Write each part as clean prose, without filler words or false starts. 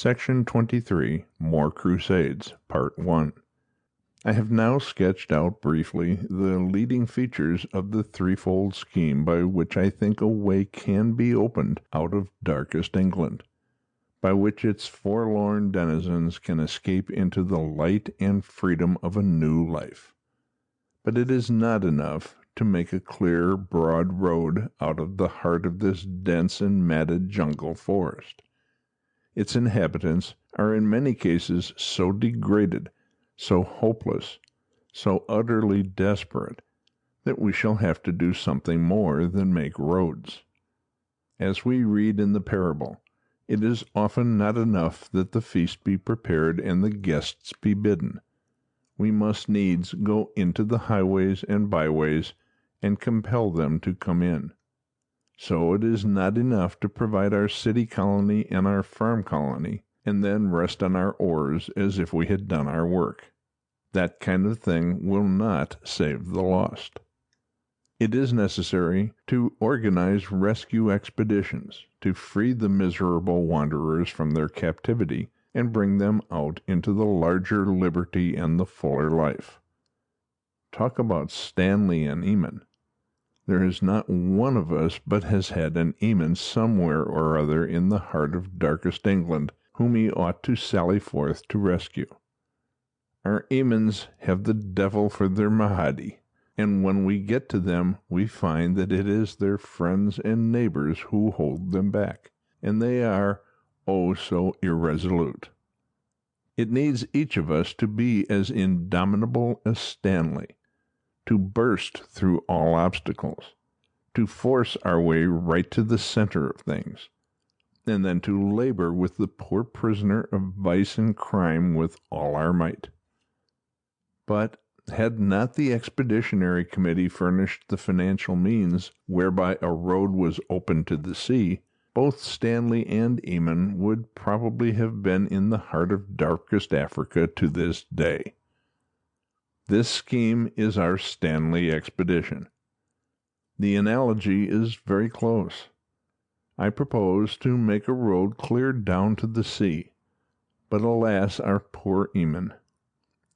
Section 23, More Crusades, Part 1. I have now sketched out briefly the leading features of the threefold scheme by which I think a way can be opened out of darkest England, by which its forlorn denizens can escape into the light and freedom of a new life. But it is not enough to make a clear, broad road out of the heart of this dense and matted jungle forest. Its inhabitants are in many cases so degraded, so hopeless, so utterly desperate, that we shall have to do something more than make roads. As we read in the parable, it is often not enough that the feast be prepared and the guests be bidden. We must needs go into the highways and byways and compel them to come in. So it is not enough to provide our city colony and our farm colony, and then rest on our oars as if we had done our work. That kind of thing will not save the lost. It is necessary to organize rescue expeditions, to free the miserable wanderers from their captivity, and bring them out into the larger liberty and the fuller life. Talk about Stanley and Eamon. There is not one of us but has had an Eamon somewhere or other in the heart of darkest England, whom he ought to sally forth to rescue. Our Eamons have the devil for their Mahadi, and when we get to them we find that it is their friends and neighbors who hold them back, and they are, oh, so irresolute. It needs each of us to be as indomitable as Stanley, to burst through all obstacles, to force our way right to the center of things, and then to labor with the poor prisoner of vice and crime with all our might. But had not the Expeditionary Committee furnished the financial means whereby a road was opened to the sea, both Stanley and Eamon would probably have been in the heart of darkest Africa to this day. This scheme is our Stanley expedition. The analogy is very close. I propose to make a road clear down to the sea, but alas, our poor Eamon!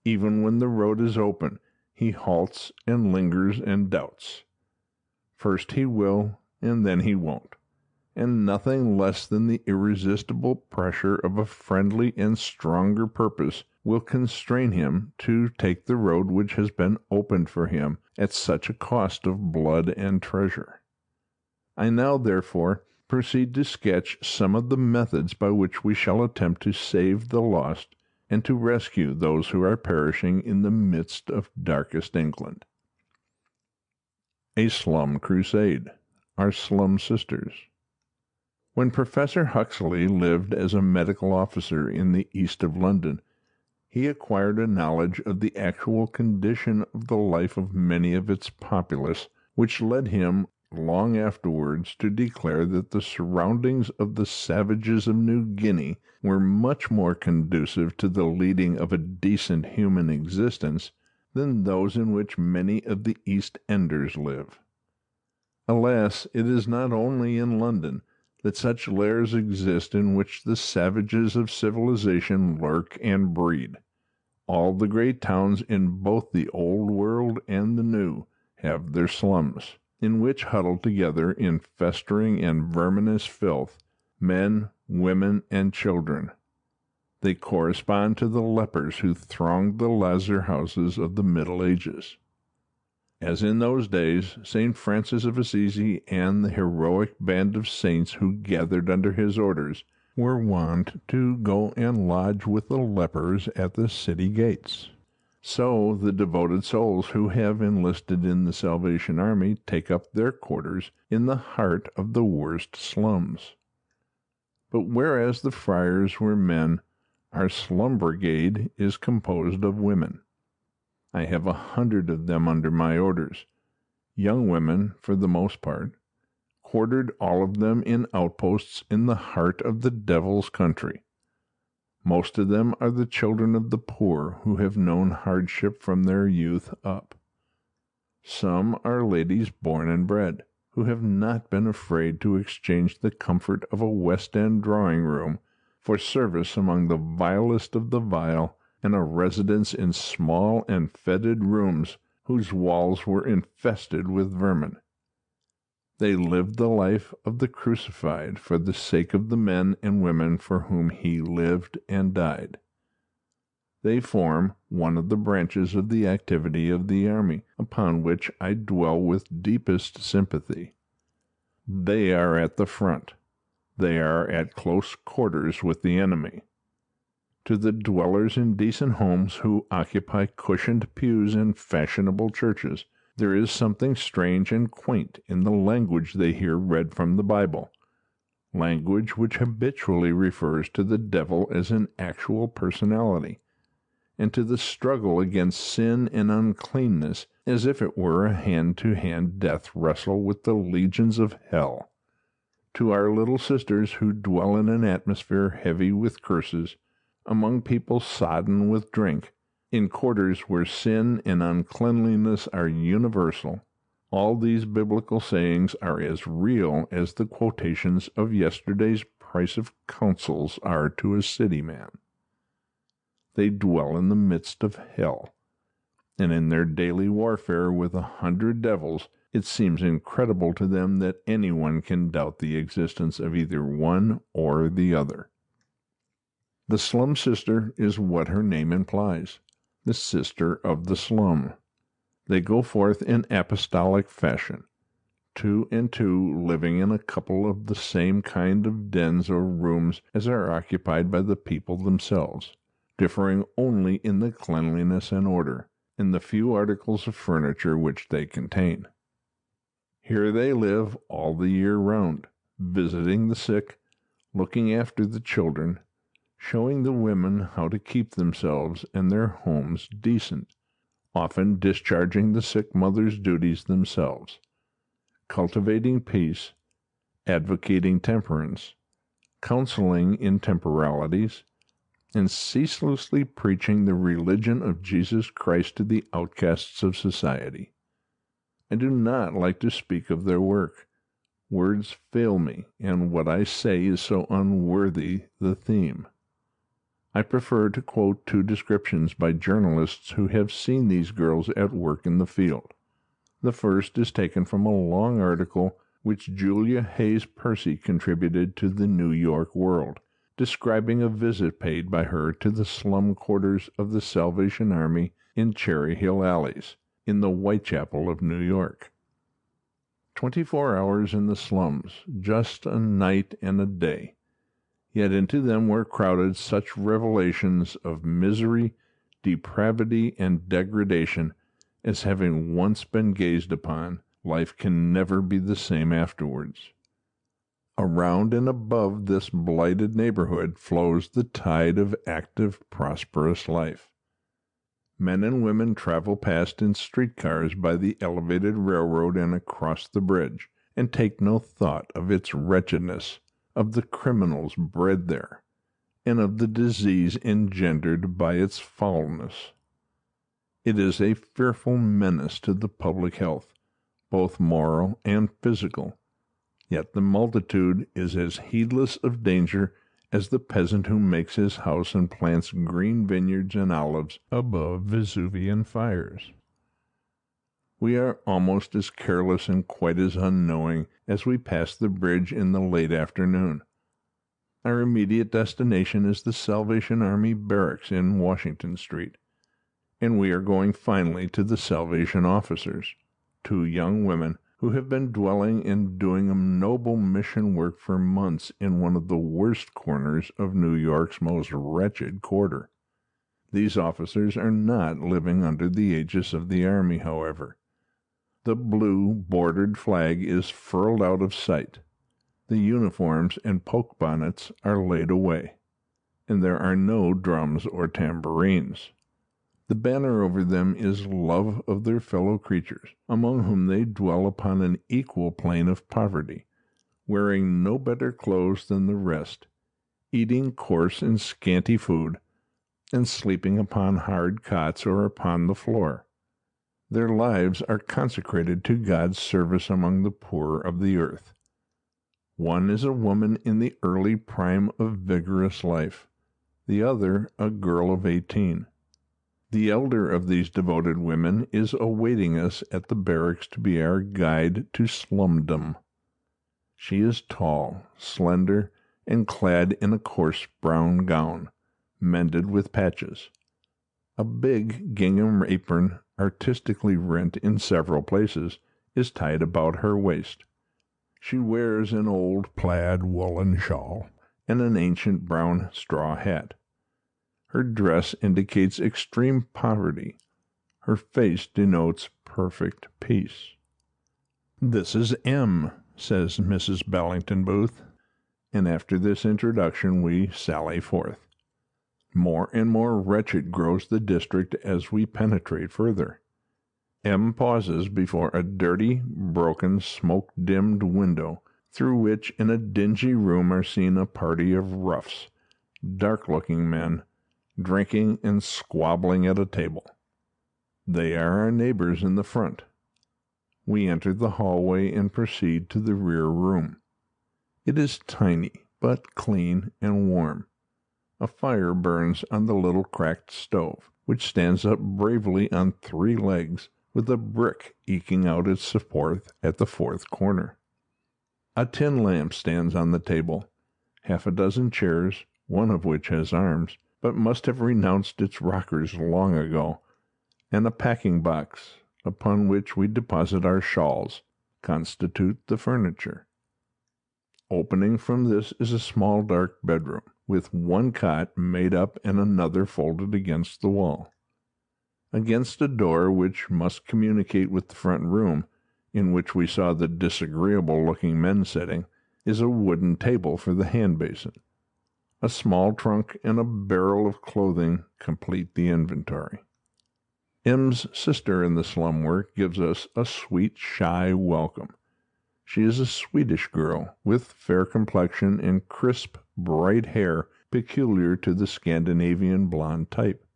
Even when the road is open, he halts and lingers and doubts. First he will, and then he won't, and nothing less than the irresistible pressure of a friendly and stronger purpose will constrain him to take the road which has been opened for him at such a cost of blood and treasure. I now, therefore, proceed to sketch some of the methods by which we shall attempt to save the lost and to rescue those who are perishing in the midst of darkest England. A Slum Crusade. Our Slum Sisters. When Professor Huxley lived as a medical officer in the east of London, he acquired a knowledge of the actual condition of the life of many of its populace, which led him, long afterwards, to declare that the surroundings of the savages of New Guinea were much more conducive to the leading of a decent human existence than those in which many of the East Enders live. Alas, it is not only in London that such lairs exist in which the savages of civilization lurk and breed. All the great towns in both the Old World and the New have their slums, in which huddle together in festering and verminous filth men, women, and children. They correspond to the lepers who thronged the lazar houses of the Middle Ages. As in those days, St. Francis of Assisi and the heroic band of saints who gathered under his orders were wont to go and lodge with the lepers at the city gates. So the devoted souls who have enlisted in the Salvation Army take up their quarters in the heart of the worst slums. But whereas the friars were men, our slum brigade is composed of women. I have 100 of them under my orders, young women for the most part, quartered all of them in outposts in the heart of the devil's country. Most of them are the children of the poor who have known hardship from their youth up. Some are ladies born and bred, who have not been afraid to exchange the comfort of a West End drawing-room for service among the vilest of the vile, and a residence in small and fetid rooms whose walls were infested with vermin. They lived the life of the crucified for the sake of the men and women for whom he lived and died. They form one of the branches of the activity of the army, upon which I dwell with deepest sympathy. They are at the front. They are at close quarters with the enemy. To the dwellers in decent homes who occupy cushioned pews in fashionable churches, there is something strange and quaint in the language they hear read from the Bible, language which habitually refers to the devil as an actual personality, and to the struggle against sin and uncleanness as if it were a hand-to-hand death wrestle with the legions of hell. To our little sisters who dwell in an atmosphere heavy with curses, among people sodden with drink, in quarters where sin and uncleanliness are universal, all these biblical sayings are as real as the quotations of yesterday's price of counsels are to a city man. They dwell in the midst of hell, and in their daily warfare with 100 devils, it seems incredible to them that anyone can doubt the existence of either one or the other. The slum sister is what her name implies, the sister of the slum. They go forth in apostolic fashion, 2 and 2 living in a couple of the same kind of dens or rooms as are occupied by the people themselves, differing only in the cleanliness and order, in the few articles of furniture which they contain. Here they live all the year round, visiting the sick, looking after the children, showing the women how to keep themselves and their homes decent, often discharging the sick mother's duties themselves, cultivating peace, advocating temperance, counseling intemporalities, and ceaselessly preaching the religion of Jesus Christ to the outcasts of society. I do not like to speak of their work. Words fail me, and what I say is so unworthy the theme. I prefer to quote 2 descriptions by journalists who have seen these girls at work in the field. The first is taken from a long article which Julia Hayes Percy contributed to the New York World, describing a visit paid by her to the slum quarters of the Salvation Army in Cherry Hill alleys, in the Whitechapel of New York. 24 hours in the slums, just a night and a day. Yet into them were crowded such revelations of misery, depravity, and degradation as, having once been gazed upon, life can never be the same afterwards. Around and above this blighted neighborhood flows the tide of active, prosperous life. Men and women travel past in streetcars by the elevated railroad and across the bridge, and take no thought of its wretchedness, of the criminals bred there, and of the disease engendered by its foulness. It is a fearful menace to the public health, both moral and physical, yet the multitude is as heedless of danger as the peasant who makes his house and plants green vineyards and olives above Vesuvian fires. We are almost as careless and quite as unknowing as we pass the bridge in the late afternoon. Our immediate destination is the Salvation Army Barracks in Washington Street, and we are going finally to the Salvation Officers, 2 young women who have been dwelling and doing a noble mission work for months in one of the worst corners of New York's most wretched quarter. These officers are not living under the aegis of the Army, however. The blue bordered flag is furled out of sight. The uniforms and poke bonnets are laid away, and there are no drums or tambourines. The banner over them is love of their fellow creatures, among whom they dwell upon an equal plane of poverty, wearing no better clothes than the rest, eating coarse and scanty food, and sleeping upon hard cots or upon the floor. Their lives are consecrated to God's service among the poor of the earth. One is a woman in the early prime of vigorous life, the other a girl of 18. The elder of these devoted women is awaiting us at the barracks to be our guide to slumdom. She is tall, slender, and clad in a coarse brown gown, mended with patches. A big gingham apron, artistically rent in several places, is tied about her waist. She wears an old plaid woolen shawl and an ancient brown straw hat. Her dress indicates extreme poverty. Her face denotes perfect peace. "This is M," says Mrs. Bellington Booth, and after this introduction we sally forth. More and more wretched grows the district as we penetrate further. M pauses before a dirty, broken, smoke-dimmed window, through which in a dingy room are seen a party of roughs, dark-looking men, drinking and squabbling at a table. They are our neighbors in the front. We enter the hallway and proceed to the rear room. It is tiny, but clean and warm. A fire burns on the little cracked stove, which stands up bravely on 3 legs, with a brick eking out its support at the 4th corner. A tin lamp stands on the table, 6 chairs, one of which has arms, but must have renounced its rockers long ago, and a packing box, upon which we deposit our shawls, constitute the furniture. Opening from this is a small dark bedroom, with 1 cot made up and another folded against the wall. Against a door which must communicate with the front room, in which we saw the disagreeable-looking men sitting, is a wooden table for the hand-basin. A small trunk and a barrel of clothing complete the inventory. M's sister in the slum work gives us a sweet, shy welcome. She is a Swedish girl, with fair complexion and crisp, bright hair peculiar to the Scandinavian blonde type.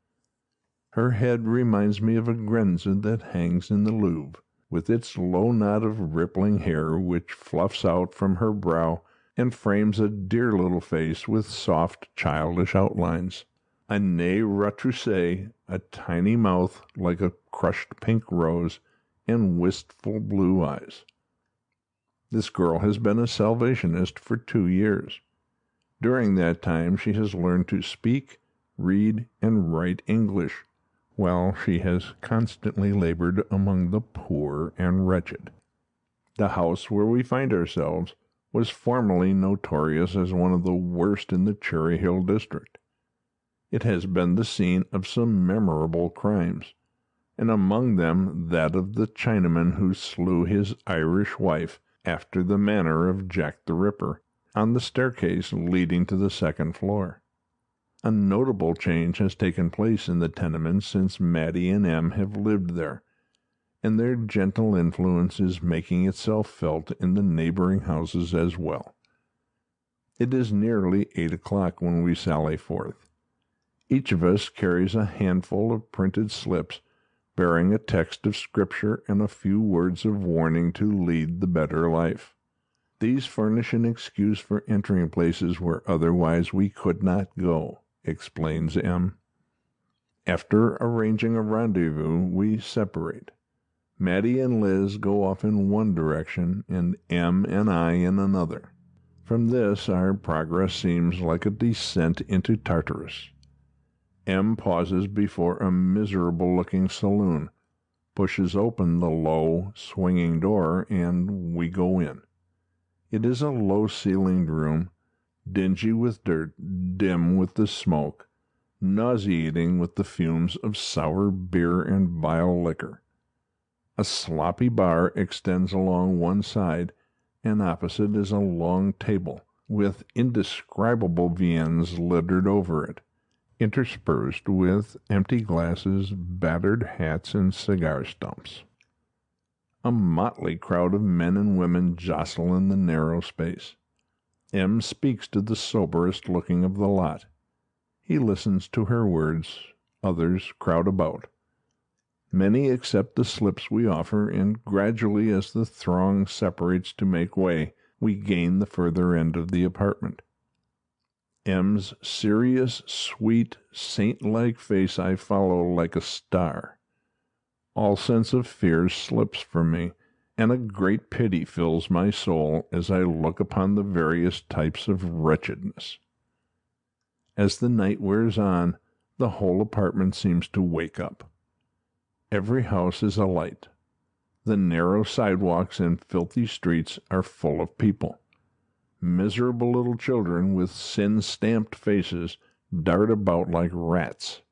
Her head reminds me of a grenza that hangs in the Louvre, with its low knot of rippling hair which fluffs out from her brow and frames a dear little face with soft, childish outlines, a nez retroussé, a tiny mouth like a crushed pink rose, and wistful blue eyes. This girl has been a Salvationist for 2 years. During that time she has learned to speak, read, and write English, while she has constantly labored among the poor and wretched. The house where we find ourselves was formerly notorious as one of the worst in the Cherry Hill district. It has been the scene of some memorable crimes, and among them that of the Chinaman who slew his Irish wife, after the manner of Jack the Ripper, on the staircase leading to the 2nd floor. A notable change has taken place in the tenement since Mattie and M have lived there, and their gentle influence is making itself felt in the neighboring houses as well. It is nearly 8 o'clock when we sally forth. Each of us carries a handful of printed slips bearing a text of Scripture and a few words of warning to lead the better life. These furnish an excuse for entering places where otherwise we could not go, explains M. After arranging a rendezvous, we separate. Mattie and Liz go off in one direction, and M and I in another. From this our progress seems like a descent into Tartarus. M pauses before a miserable-looking saloon, pushes open the low, swinging door, and we go in. It is a low-ceilinged room, dingy with dirt, dim with the smoke, nauseating with the fumes of sour beer and vile liquor. A sloppy bar extends along one side, and opposite is a long table, with indescribable viands littered over it, interspersed with empty glasses, battered hats, and cigar stumps. A motley crowd of men and women jostle in the narrow space. M speaks to the soberest looking of the lot. He listens to her words. Others crowd about. Many accept the slips we offer, and gradually, as the throng separates to make way, we gain the further end of the apartment. M's serious, sweet, saint-like face I follow like a star. All sense of fear slips from me, and a great pity fills my soul as I look upon the various types of wretchedness. As the night wears on, the whole apartment seems to wake up. Every house is alight. The narrow sidewalks and filthy streets are full of people. Miserable little children with sin-stamped faces dart about like rats.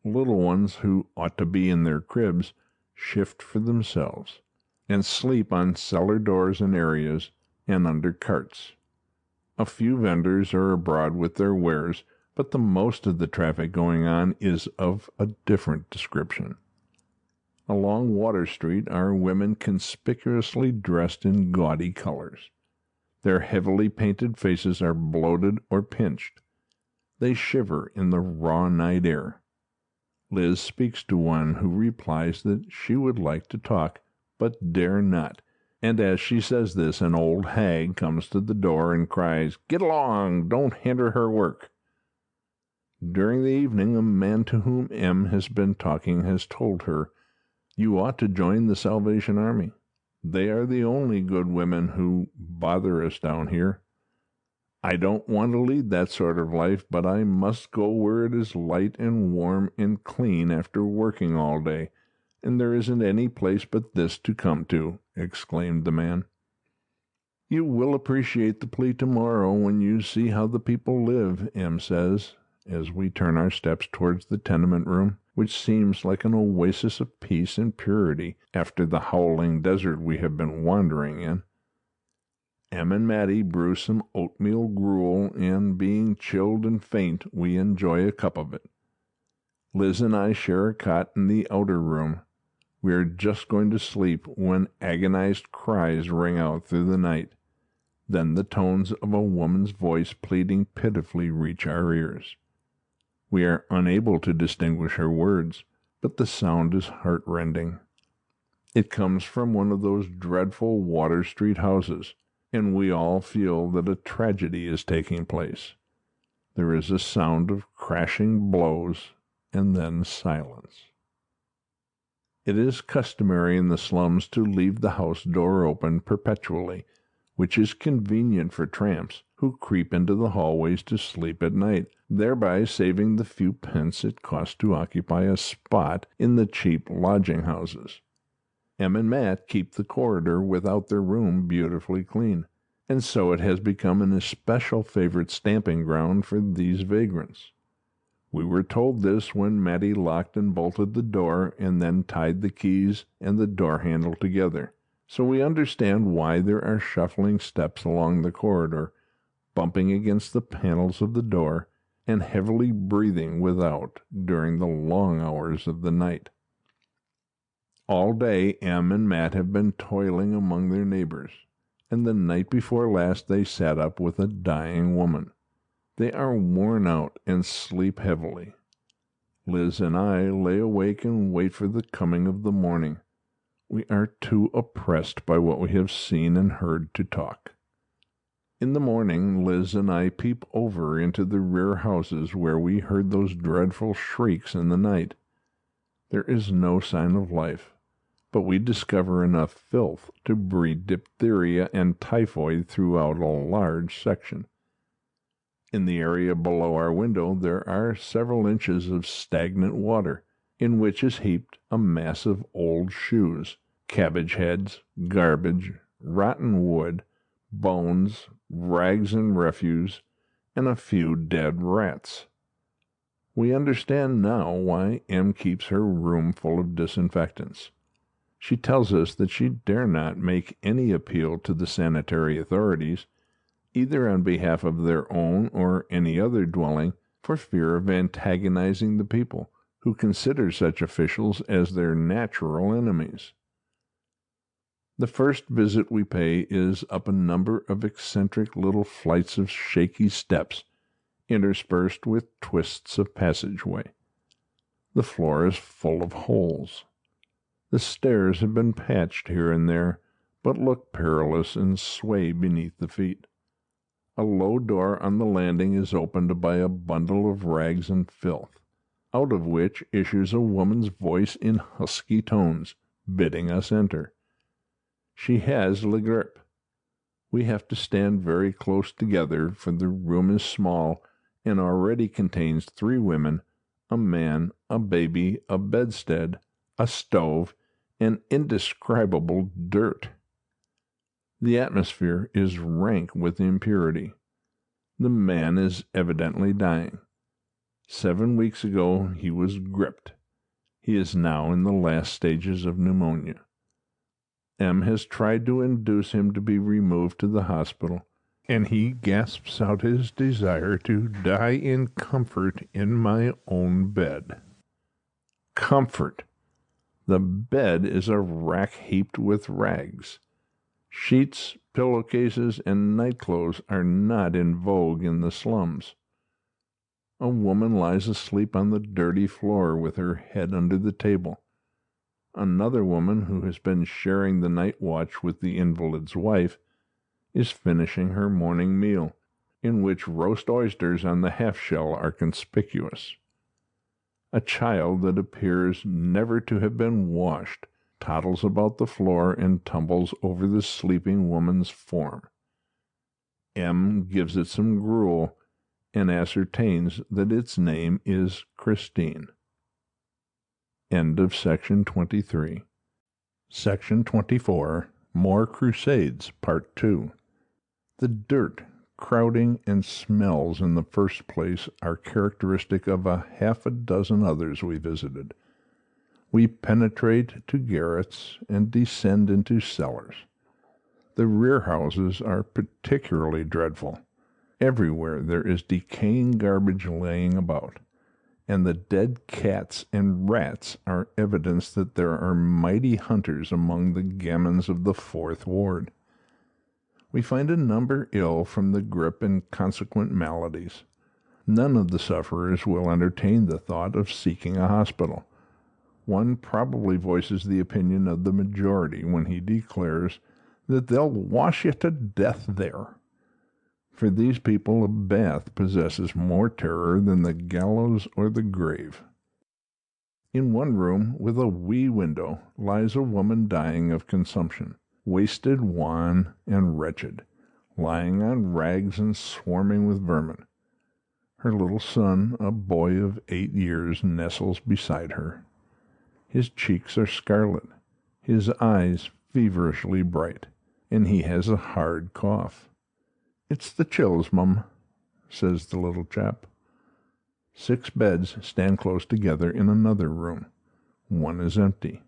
Little ones who ought to be in their cribs shift for themselves, and sleep on cellar doors and areas, and under carts. A few vendors are abroad with their wares, but the most of the traffic going on is of a different description. Along Water Street are women conspicuously dressed in gaudy colors. Their heavily painted faces are bloated or pinched. They shiver in the raw night air. Liz speaks to one who replies that she would like to talk, but dare not, and as she says this, an old hag comes to the door and cries, "Get along! Don't hinder her work!" During the evening, a man to whom M has been talking has told her, "You ought to join the Salvation Army. They are the only good women who bother us down here. I don't want to lead that sort of life, but I must go where it is light and warm and clean after working all day, and there isn't any place but this to come to," exclaimed the man. "You will appreciate the plea tomorrow when you see how the people live," M says, as we turn our steps towards the tenement room, which seems like an oasis of peace and purity after the howling desert we have been wandering in. M and Mattie brew some oatmeal gruel, and being chilled and faint, we enjoy a cup of it. Liz and I share a cot in the outer room. We are just going to sleep when agonized cries ring out through the night. Then the tones of a woman's voice pleading pitifully reach our ears. We are unable to distinguish her words, but the sound is heart-rending. It comes from one of those dreadful Water Street houses, and we all feel that a tragedy is taking place. There is a sound of crashing blows, and then silence. It is customary in the slums to leave the house door open perpetually, which is convenient for tramps who creep into the hallways to sleep at night, thereby saving the few pence it costs to occupy a spot in the cheap lodging houses. Em and Matt keep the corridor without their room beautifully clean, and so it has become an especial favorite stamping ground for these vagrants. We were told this when Mattie locked and bolted the door and then tied the keys and the door handle together, so we understand why there are shuffling steps along the corridor, bumping against the panels of the door, and heavily breathing without during the long hours of the night. All day Em and Matt have been toiling among their neighbors, and the night before last they sat up with a dying woman. They are worn out and sleep heavily. Liz and I lay awake and wait for the coming of the morning. We are too oppressed by what we have seen and heard to talk. In the morning, Liz and I peep over into the rear houses where we heard those dreadful shrieks in the night. There is no sign of life, but we discover enough filth to breed diphtheria and typhoid throughout a large section. In the area below our window there are several inches of stagnant water, in which is heaped a mass of old shoes, cabbage heads, garbage, rotten wood, bones, rags and refuse, and a few dead rats. We understand now why Em keeps her room full of disinfectants. She tells us that she dare not make any appeal to the sanitary authorities, either on behalf of their own or any other dwelling, for fear of antagonizing the people, who consider such officials as their natural enemies. The first visit we pay is up a number of eccentric little flights of shaky steps, interspersed with twists of passageway. The floor is full of holes. The stairs have been patched here and there, but look perilous and sway beneath the feet. A low door on the landing is opened by a bundle of rags and filth, out of which issues a woman's voice in husky tones, bidding us enter. She has le grippe. We have to stand very close together, for the room is small and already contains 3 women, a man, a baby, a bedstead, a stove, and indescribable dirt. The atmosphere is rank with impurity. The man is evidently dying. 7 weeks ago he was gripped. He is now in the last stages of pneumonia. M. has tried to induce him to be removed to the hospital, and he gasps out his desire to die in comfort in my own bed. Comfort! The bed is a rack heaped with rags. Sheets, pillowcases, and nightclothes are not in vogue in the slums. A woman lies asleep on the dirty floor with her head under the table. Another woman, who has been sharing the night watch with the invalid's wife, is finishing her morning meal, in which roast oysters on the half-shell are conspicuous. A child that appears never to have been washed toddles about the floor and tumbles over the sleeping woman's form. M. gives it some gruel and ascertains that its name is Christine. End of section 23. Section 24. More Crusades, Part 2. The dirt, crowding, and smells in the first place are characteristic of a half a dozen others we visited. We penetrate to garrets and descend into cellars. The rear houses are particularly dreadful. Everywhere there is decaying garbage laying about, and the dead cats and rats are evidence that there are mighty hunters among the gamins of the 4th Ward. We find a number ill from the grippe and consequent maladies. None of the sufferers will entertain the thought of seeking a hospital. One probably voices the opinion of the majority when he declares that they'll wash you to death there. For these people a bath possesses more terror than the gallows or the grave. In one room, with a wee window, lies a woman dying of consumption, wasted, wan, and wretched, lying on rags and swarming with vermin. Her little son, a boy of 8 years, nestles beside her. His cheeks are scarlet, his eyes feverishly bright, and he has a hard cough. "It's the chills, mum," says the little chap. 6 beds stand close together in another room. One is empty.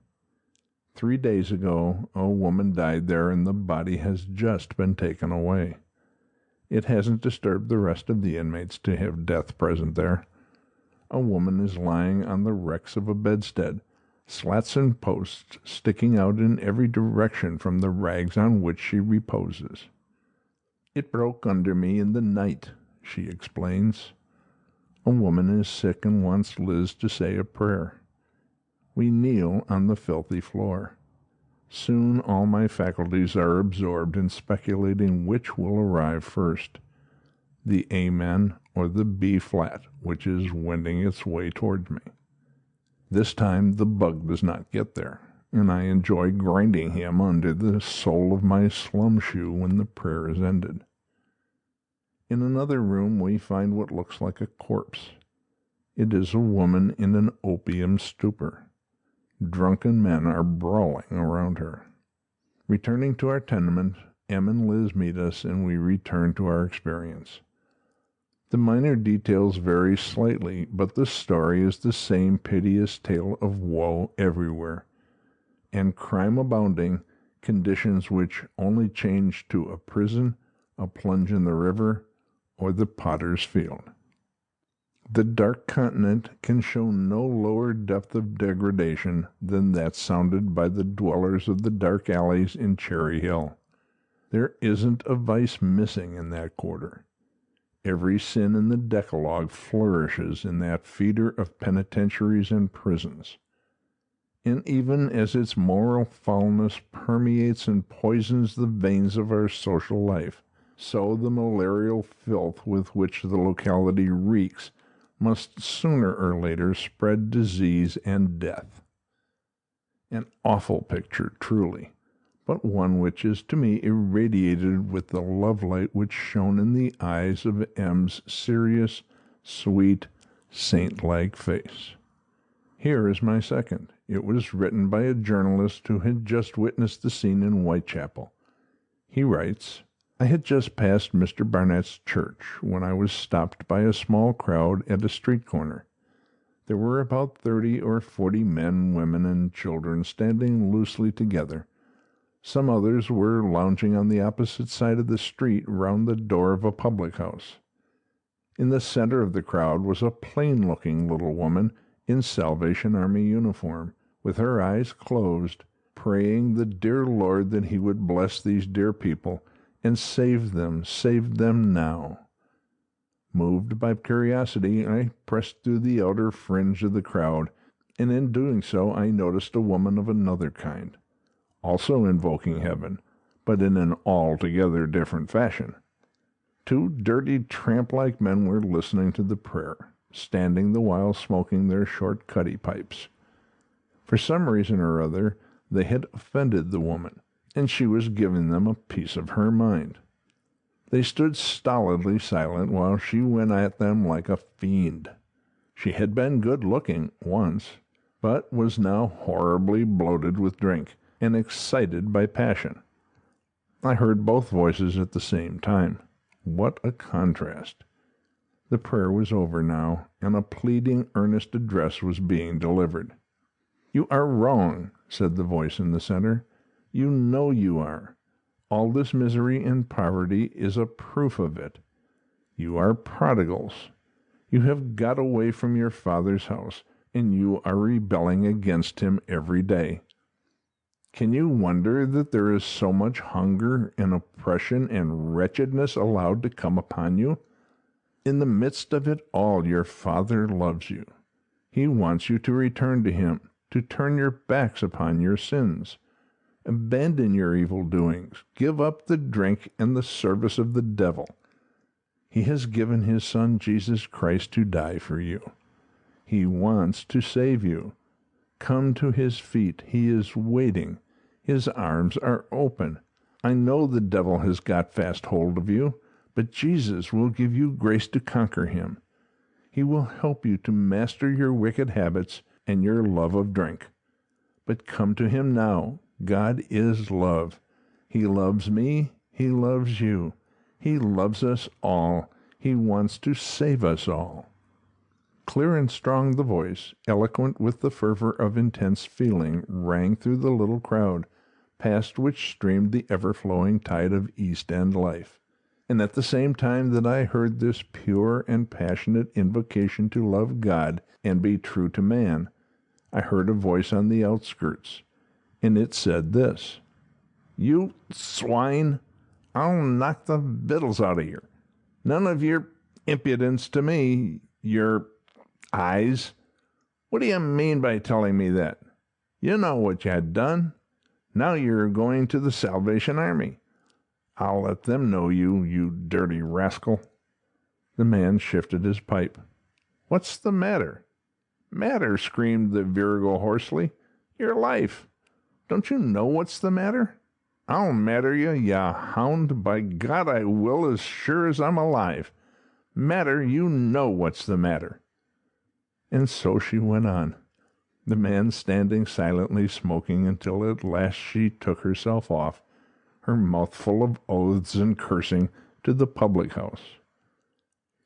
3 days ago a woman died there, and the body has just been taken away. It hasn't disturbed the rest of the inmates to have death present there. A woman is lying on the wrecks of a bedstead, slats and posts sticking out in every direction from the rags on which she reposes. "It broke under me in the night," she explains. A woman is sick and wants Liz to say a prayer. We kneel on the filthy floor. Soon all my faculties are absorbed in speculating which will arrive first, the Amen or the B-flat, which is wending its way towards me. This time the bug does not get there, and I enjoy grinding him under the sole of my slum shoe when the prayer is ended. In another room we find what looks like a corpse. It is a woman in an opium stupor. Drunken men are brawling around her. Returning to our tenement, Em and Liz meet us, and we return to our experience. The minor details vary slightly, but the story is the same piteous tale of woe everywhere, and crime abounding, conditions which only change to a prison, a plunge in the river, or the potter's field. The Dark Continent can show no lower depth of degradation than that sounded by the dwellers of the dark alleys in Cherry Hill. There isn't a vice missing in that quarter. Every sin in the Decalogue flourishes in that feeder of penitentiaries and prisons. And even as its moral foulness permeates and poisons the veins of our social life, so the malarial filth with which the locality reeks must sooner or later spread disease and death. An awful picture, truly, but one which is to me irradiated with the love light which shone in the eyes of M's serious, sweet, saint-like face. Here is my second. It was written by a journalist who had just witnessed the scene in Whitechapel. He writes, "I had just passed Mr. Barnett's church when I was stopped by a small crowd at a street corner. There were about 30 or 40 men, women, and children standing loosely together. Some others were lounging on the opposite side of the street round the door of a public house. In the center of the crowd was a plain-looking little woman in Salvation Army uniform, with her eyes closed, praying the dear Lord that he would bless these dear people and save them now. Moved by curiosity, I pressed through the outer fringe of the crowd, and in doing so I noticed a woman of another kind, also invoking heaven, but in an altogether different fashion. 2 dirty tramp-like men were listening to the prayer, standing the while smoking their short cutty pipes. For some reason or other, they had offended the woman, and she was giving them a piece of her mind. They stood stolidly silent while she went at them like a fiend. She had been good-looking once, but was now horribly bloated with drink and excited by passion. I heard both voices at the same time. What a contrast! The prayer was over now, and a pleading, earnest address was being delivered. "You are wrong," said the voice in the center. "You know you are. All this misery and poverty is a proof of it. You are prodigals. You have got away from your Father's house, and you are rebelling against him every day. Can you wonder that there is so much hunger and oppression and wretchedness allowed to come upon you? In the midst of it all, your Father loves you. He wants you to return to him, to turn your backs upon your sins. Abandon your evil doings. Give up the drink and the service of the devil. He has given his Son, Jesus Christ, to die for you. He wants to save you. Come to his feet. He is waiting. His arms are open. I know the devil has got fast hold of you, but Jesus will give you grace to conquer him. He will help you to master your wicked habits and your love of drink. But come to him now. God is love. He loves me. He loves you. He loves us all. He wants to save us all." Clear and strong the voice, eloquent with the fervor of intense feeling, rang through the little crowd, past which streamed the ever-flowing tide of East End life. And at the same time that I heard this pure and passionate invocation to love God and be true to man, I heard a voice on the outskirts, and it said this: "You swine, I'll knock the victuals out of you. None of your impudence to me, your eyes. What do you mean by telling me that? You know what you had done. Now you're going to the Salvation Army. I'll let them know you, you dirty rascal." The man shifted his pipe. "What's the matter?" "Matter?" screamed the virago hoarsely. "Your life. Don't you know what's the matter? I'll matter you, ya hound. By God, I will, as sure as I'm alive. Matter? You know what's the matter." And so she went on, the man standing silently smoking until at last she took herself off, her mouth full of oaths and cursing, to the public house.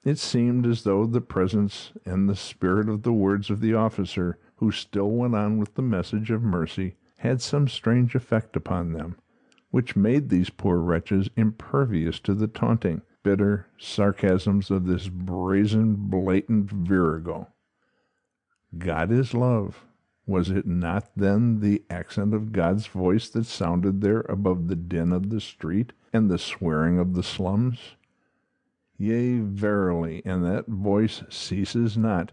It seemed as though the presence and the spirit of the words of the officer, who still went on with the message of mercy, had some strange effect upon them, which made these poor wretches impervious to the taunting, bitter sarcasms of this brazen, blatant virago. God is love. Was it not then the accent of God's voice that sounded there above the din of the street and the swearing of the slums? Yea, verily, and that voice ceases not,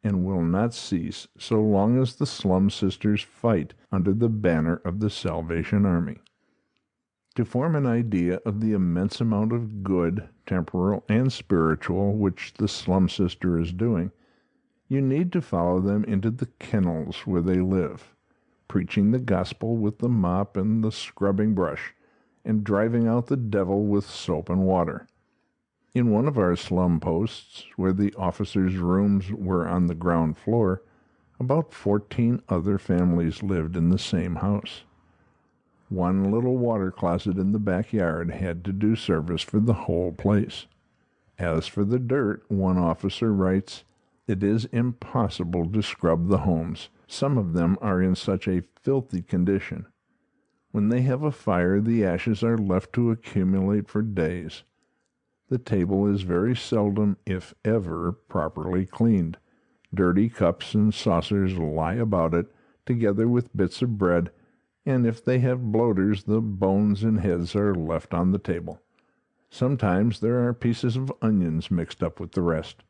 and will not cease so long as the Slum Sisters fight under the banner of the Salvation Army. To form an idea of the immense amount of good, temporal and spiritual, which the Slum Sister is doing, you need to follow them into the kennels where they live, preaching the gospel with the mop and the scrubbing brush, and driving out the devil with soap and water. In one of our slum posts, where the officers' rooms were on the ground floor, about 14 other families lived in the same house. One little water closet in the backyard had to do service for the whole place. As for the dirt, one officer writes, "It is impossible to scrub the homes. Some of them are in such a filthy condition. When they have a fire, the ashes are left to accumulate for days. The table is very seldom, if ever, properly cleaned. Dirty cups and saucers lie about it, together with bits of bread, and if they have bloaters, the bones and heads are left on the table. Sometimes there are pieces of onions mixed up with the rest.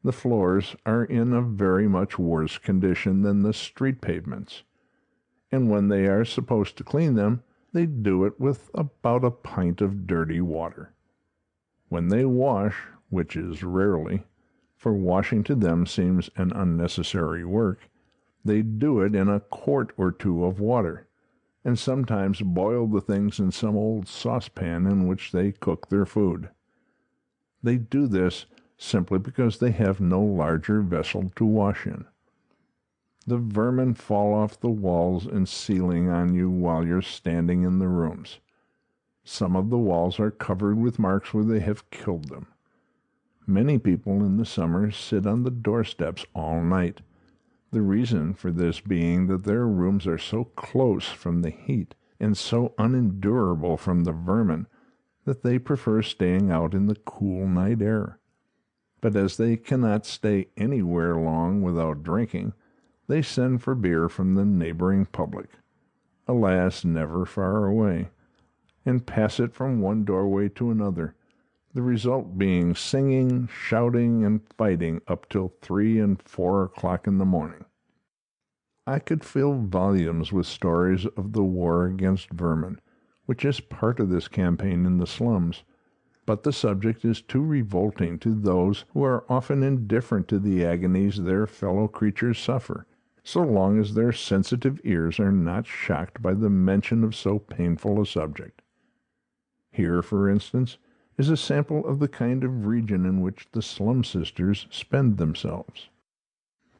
The floors are in a very much worse condition than the street pavements, and when they are supposed to clean them, they do it with about a pint of dirty water. When they wash, which is rarely, for washing to them seems an unnecessary work, they do it in a quart or two of water, and sometimes boil the things in some old saucepan in which they cook their food. They do this simply because they have no larger vessel to wash in. The vermin fall off the walls and ceiling on you while you're standing in the rooms. Some of the walls are covered with marks where they have killed them. Many people in the summer sit on the doorsteps all night, the reason for this being that their rooms are so close from the heat and so unendurable from the vermin that they prefer staying out in the cool night air. But as they cannot stay anywhere long without drinking, they send for beer from the neighboring public, alas, never far away, and pass it from one doorway to another, the result being singing, shouting, and fighting up till 3 and 4 o'clock in the morning. I could fill volumes with stories of the war against vermin, which is part of this campaign in the slums, but the subject is too revolting to those who are often indifferent to the agonies their fellow creatures suffer, so long as their sensitive ears are not shocked by the mention of so painful a subject. Here, for instance, is a sample of the kind of region in which the Slum Sisters spend themselves.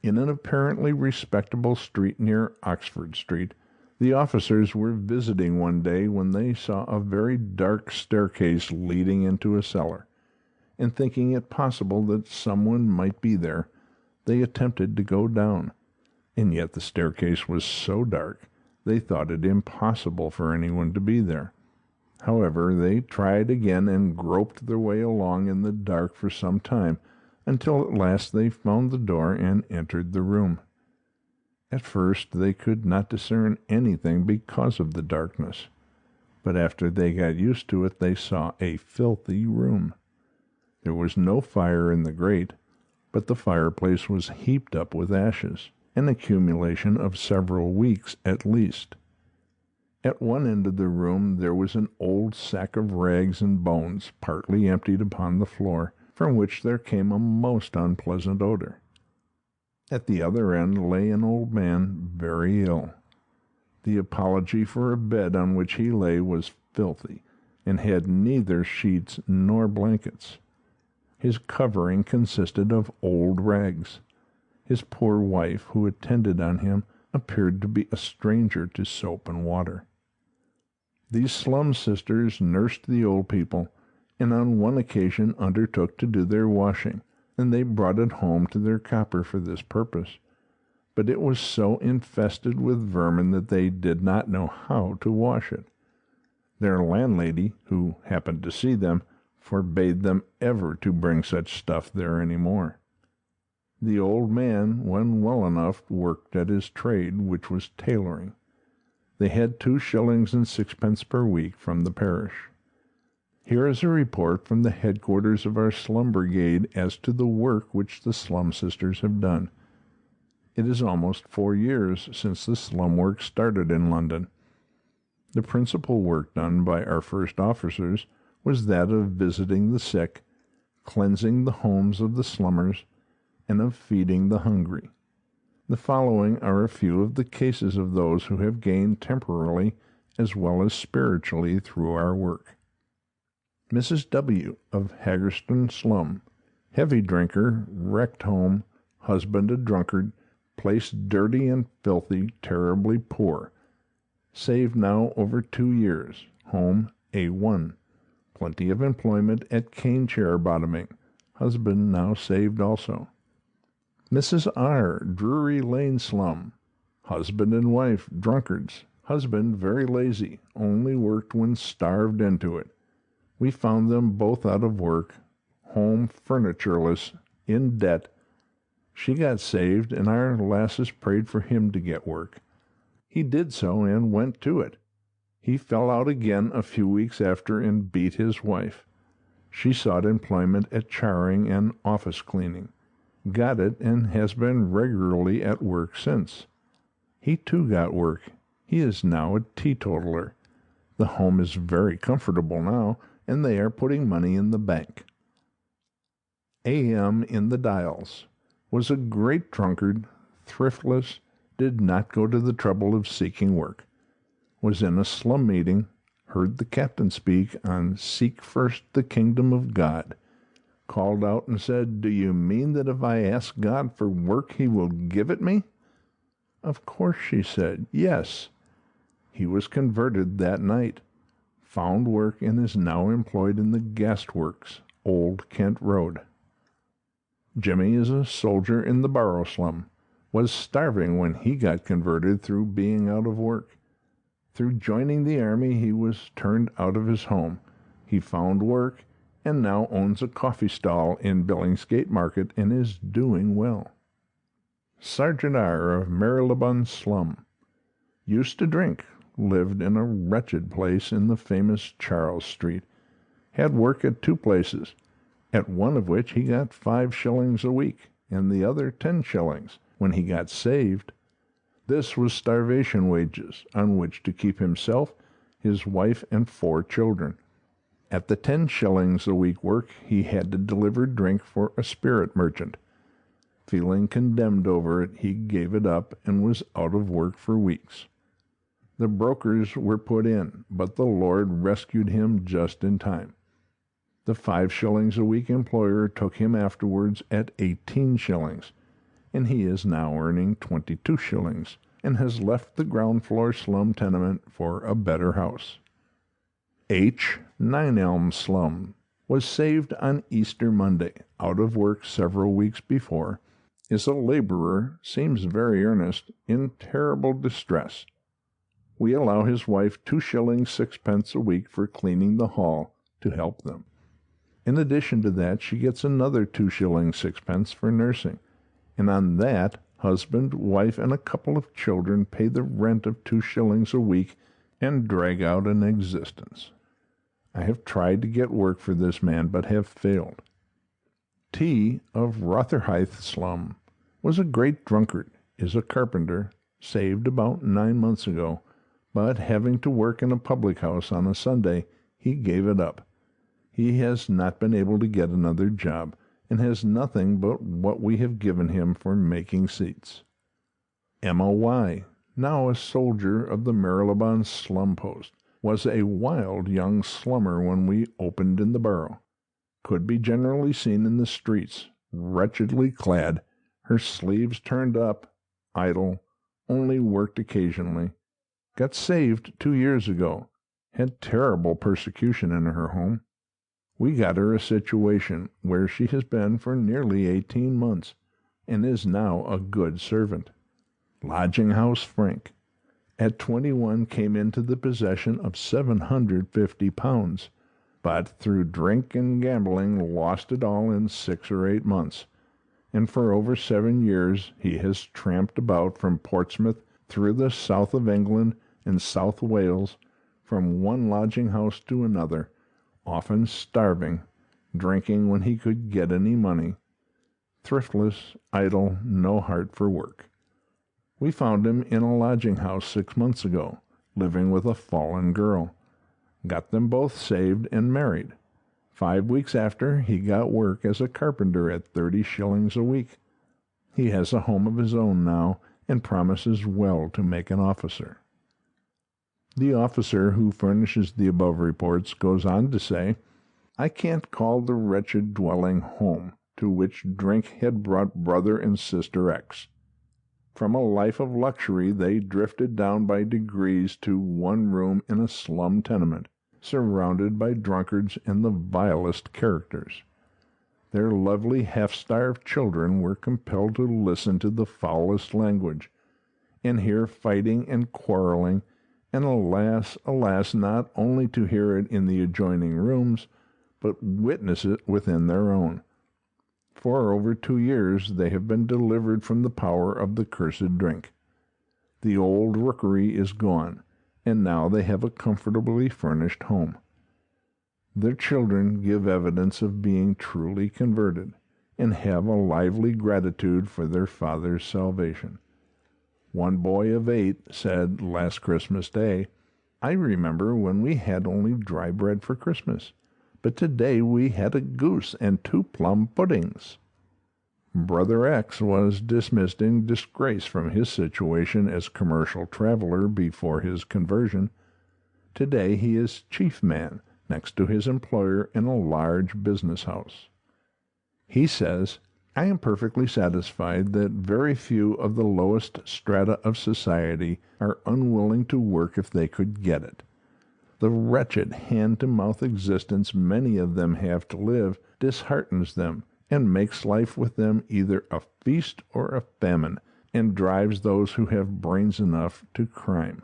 In an apparently respectable street near Oxford Street, the officers were visiting one day when they saw a very dark staircase leading into a cellar, and thinking it possible that someone might be there, they attempted to go down, and yet the staircase was so dark they thought it impossible for anyone to be there. However, they tried again and groped their way along in the dark for some time, until at last they found the door and entered the room. At first they could not discern anything because of the darkness, but after they got used to it they saw a filthy room. There was no fire in the grate, but the fireplace was heaped up with ashes, an accumulation of several weeks at least. At one end of the room there was an old sack of rags and bones, partly emptied upon the floor, from which there came a most unpleasant odor. At the other end lay an old man, very ill. The apology for a bed on which he lay was filthy, and had neither sheets nor blankets. His covering consisted of old rags. His poor wife, who attended on him, appeared to be a stranger to soap and water. These Slum Sisters nursed the old people, and on one occasion undertook to do their washing, and they brought it home to their copper for this purpose. But it was so infested with vermin that they did not know how to wash it. Their landlady, who happened to see them, forbade them ever to bring such stuff there any more. The old man, when well enough, worked at his trade, which was tailoring. They had 2 shillings and 6 pence per week from the parish. Here is a report from the headquarters of our slum brigade as to the work which the Slum Sisters have done. It is almost 4 years since the slum work started in London. The principal work done by our first officers was that of visiting the sick, cleansing the homes of the slummers, and of feeding the hungry. The following are a few of the cases of those who have gained temporally as well as spiritually through our work. Mrs. W. of Haggerston Slum, heavy drinker, wrecked home, husband a drunkard, place dirty and filthy, terribly poor. Saved now over 2 years. Home A1. Plenty of employment at cane chair bottoming. Husband now saved also. Mrs. R., Drury Lane Slum. Husband and wife, drunkards. Husband very lazy, only worked when starved into it. We found them both out of work, home furnitureless, in debt. She got saved, and our lasses prayed for him to get work. He did so and went to it. He fell out again a few weeks after and beat his wife. She sought employment at charring and office cleaning, got it, and has been regularly at work since. He too got work. He is now a teetotaler. The home is very comfortable now, and they are putting money in the bank. A.M. in the Dials was a great drunkard, thriftless, did not go to the trouble of seeking work. Was in a slum meeting, heard the captain speak on Seek First the Kingdom of God, called out and said, "Do you mean that if I ask God for work, he will give it me?" Of course, she said, yes. He was converted that night, found work, and is now employed in the gasworks, Old Kent Road. Jimmy is a soldier in the Barrow Slum, was starving when he got converted through being out of work. Through joining the army, he was turned out of his home. He found work, and now owns a coffee stall in Billingsgate Market and is doing well. Sergeant R. of Marylebone Slum. Used to drink, lived in a wretched place in the famous Charles Street. Had work at 2 places, at one of which he got 5 shillings a week, and the other 10 shillings, when he got saved. This was starvation wages, on which to keep himself, his wife, and 4 children. At the 10 shillings a week work, he had to deliver drink for a spirit merchant. Feeling condemned over it, he gave it up and was out of work for weeks. The brokers were put in, but the Lord rescued him just in time. The 5 shillings a week employer took him afterwards at 18 shillings, and he is now earning 22 shillings, and has left the ground floor slum tenement for a better house. H. Nine Elm Slum was saved on Easter Monday, out of work several weeks before, is a laborer, seems very earnest, in terrible distress. We allow his wife 2 shillings 6 a week for cleaning the hall, to help them. In addition to that, she gets another 2 shillings 6 for nursing, and on that, husband, wife, and a couple of children pay the rent of 2 shillings a week and drag out an existence. I have tried to get work for this man, but have failed. T. of Rotherhithe Slum was a great drunkard, is a carpenter, saved about 9 months ago, but having to work in a public house on a Sunday, he gave it up. He has not been able to get another job, and has nothing but what we have given him for making seats. M.O.Y., now a soldier of the Marylebone Slum Post, was a wild young slummer when we opened in the borough. Could be generally seen in the streets, wretchedly clad, her sleeves turned up, idle, only worked occasionally. Got saved 2 years ago. Had terrible persecution in her home. We got her a situation where she has been for nearly 18 months, and is now a good servant. Lodging house Frank. At 21 came into the possession of £750, but through drink and gambling lost it all in 6 or 8 months, and for over 7 years he has tramped about from Portsmouth through the south of England and South Wales, from one lodging house to another, often starving, drinking when he could get any money, thriftless, idle, no heart for work. We found him in a lodging house 6 months ago, living with a fallen girl. Got them both saved and married. 5 weeks after, he got work as a carpenter at 30 shillings a week. He has a home of his own now and promises well to make an officer. The officer who furnishes the above reports goes on to say, I can't call the wretched dwelling home to which drink had brought brother and sister X. From a life of luxury they drifted down by degrees to one room in a slum tenement, surrounded by drunkards and the vilest characters. Their lovely half-starved children were compelled to listen to the foulest language, and hear fighting and quarreling, and alas, alas, not only to hear it in the adjoining rooms, but witness it within their own. For over 2 years they have been delivered from the power of the cursed drink. The old rookery is gone, and now they have a comfortably furnished home. Their children give evidence of being truly converted, and have a lively gratitude for their father's salvation. One boy of 8 said last Christmas Day, I remember when we had only dry bread for Christmas, but today we had a goose and 2 plum puddings. Brother X was dismissed in disgrace from his situation as commercial traveler before his conversion. Today he is chief man next to his employer in a large business house. He says, I am perfectly satisfied that very few of the lowest strata of society are unwilling to work if they could get it. The wretched hand-to-mouth existence many of them have to live disheartens them and makes life with them either a feast or a famine, and drives those who have brains enough to crime.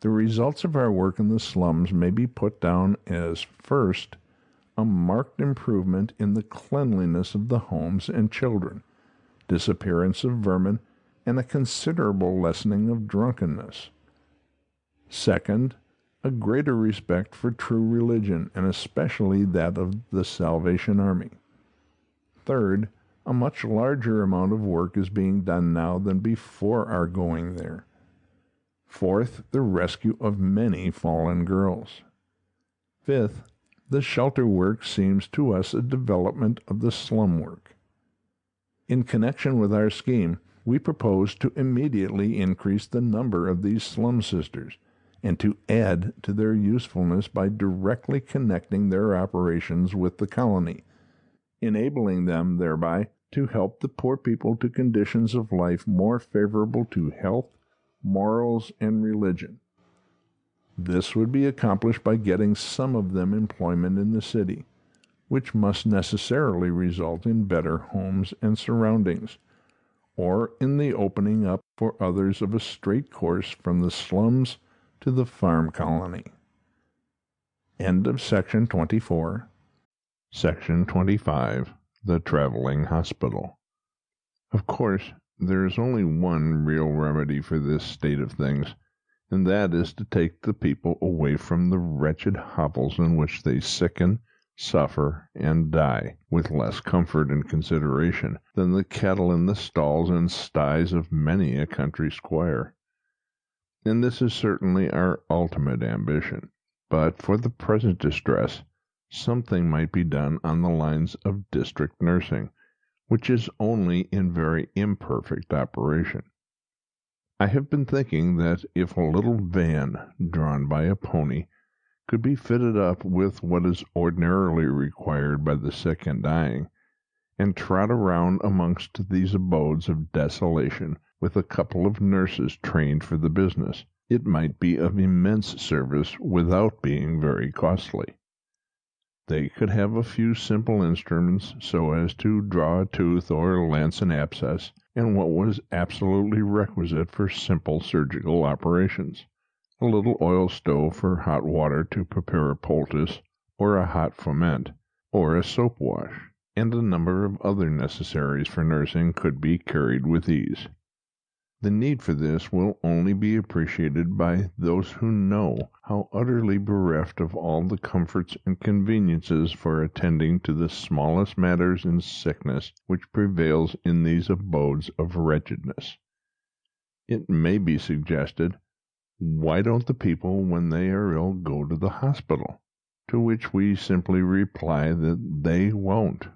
The results of our work in the slums may be put down as, first, a marked improvement in the cleanliness of the homes and children, disappearance of vermin, and a considerable lessening of drunkenness. Second, a greater respect for true religion, and especially that of the Salvation Army. Third, a much larger amount of work is being done now than before our going there. Fourth, the rescue of many fallen girls. Fifth, the shelter work seems to us a development of the slum work. In connection with our scheme, we propose to immediately increase the number of these slum sisters, and to add to their usefulness by directly connecting their operations with the colony, enabling them thereby to help the poor people to conditions of life more favorable to health, morals, and religion. This would be accomplished by getting some of them employment in the city, which must necessarily result in better homes and surroundings, or in the opening up for others of a straight course from the slums to the farm colony. End of section 24. Section 25. The Traveling Hospital. Of course, there is only one real remedy for this state of things, and that is to take the people away from the wretched hovels in which they sicken, suffer, and die, with less comfort and consideration than the cattle in the stalls and sties of many a country squire. And this is certainly our ultimate ambition. But for the present distress, something might be done on the lines of district nursing, which is only in very imperfect operation. I have been thinking that if a little van, drawn by a pony, could be fitted up with what is ordinarily required by the sick and dying, and trot around amongst these abodes of desolation with a couple of nurses trained for the business, it might be of immense service without being very costly. They could have a few simple instruments so as to draw a tooth or lance an abscess, and what was absolutely requisite for simple surgical operations, a little oil stove for hot water to prepare a poultice, or a hot foment, or a soap wash, and a number of other necessaries for nursing could be carried with ease. The need for this will only be appreciated by those who know how utterly bereft of all the comforts and conveniences for attending to the smallest matters in sickness which prevails in these abodes of wretchedness. It may be suggested, why don't the people, when they are ill, go to the hospital? To which we simply reply that they won't.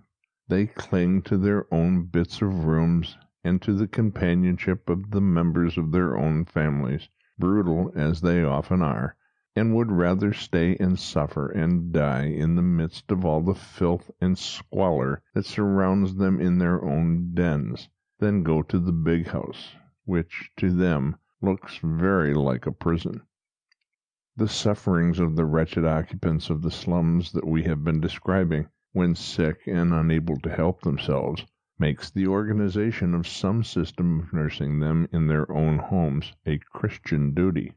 They cling to their own bits of rooms and to the companionship of the members of their own families, brutal as they often are, and would rather stay and suffer and die in the midst of all the filth and squalor that surrounds them in their own dens, than go to the big house, which, to them, looks very like a prison. The sufferings of the wretched occupants of the slums that we have been describing, when sick and unable to help themselves, makes the organization of some system of nursing them in their own homes a Christian duty.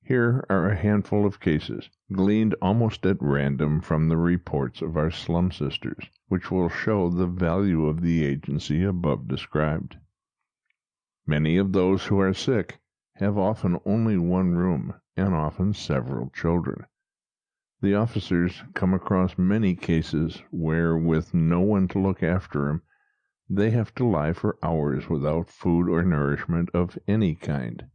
Here are a handful of cases, gleaned almost at random from the reports of our slum sisters, which will show the value of the agency above described. Many of those who are sick have often only one room, and often several children. The officers come across many cases where, with no one to look after them, they have to lie for hours without food or nourishment of any kind.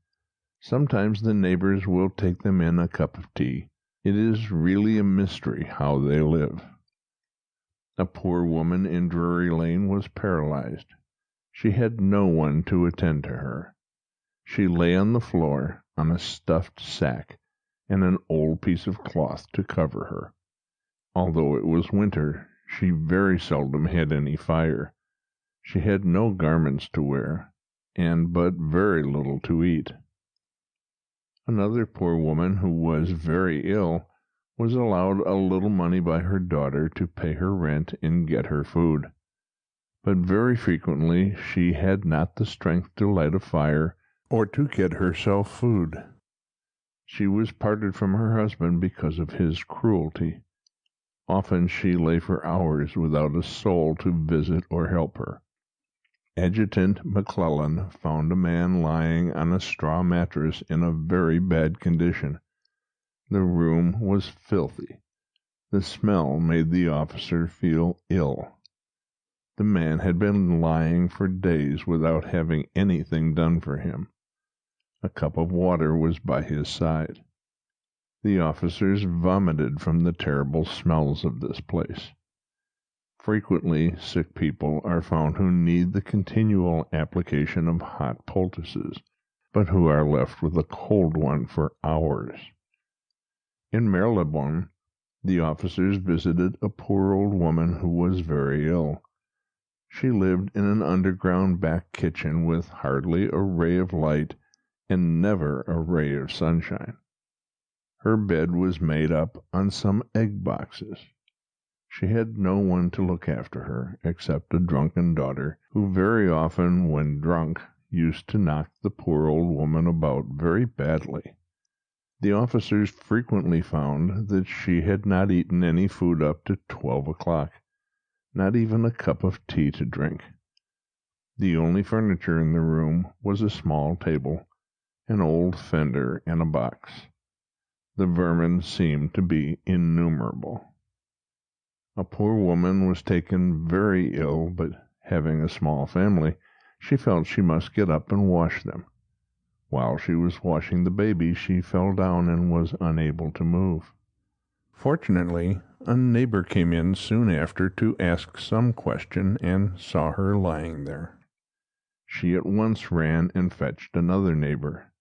Sometimes the neighbors will take them in a cup of tea. It is really a mystery how they live. A poor woman in Drury Lane was paralyzed. She had no one to attend to her. She lay on the floor on a stuffed sack and an old piece of cloth to cover her. Although it was winter, she very seldom had any fire. She had no garments to wear, and but very little to eat. Another poor woman, who was very ill, was allowed a little money by her daughter to pay her rent and get her food. But very frequently she had not the strength to light a fire or to get herself food. She was parted from her husband because of his cruelty. Often she lay for hours without a soul to visit or help her. Adjutant McClellan found a man lying on a straw mattress in a very bad condition. The room was filthy. The smell made the officer feel ill. The man had been lying for days without having anything done for him. A cup of water was by his side. The officers vomited from the terrible smells of this place. Frequently sick people are found who need the continual application of hot poultices, but who are left with a cold one for hours. In Marylebone, the officers visited a poor old woman who was very ill. She lived in an underground back kitchen with hardly a ray of light and never a ray of sunshine. Her bed was made up on some egg boxes. She had no one to look after her, except a drunken daughter, who very often, when drunk, used to knock the poor old woman about very badly. The officers frequently found that she had not eaten any food up to 12 o'clock, not even a cup of tea to drink. The only furniture in the room was a small table, an old fender, and a box. The vermin seemed to be innumerable. A poor woman was taken very ill, but having a small family, she felt she must get up and wash them. While she was washing the baby, she fell down and was unable to move. Fortunately, a neighbor came in soon after to ask some question and saw her lying there. She at once ran and fetched another neighbor.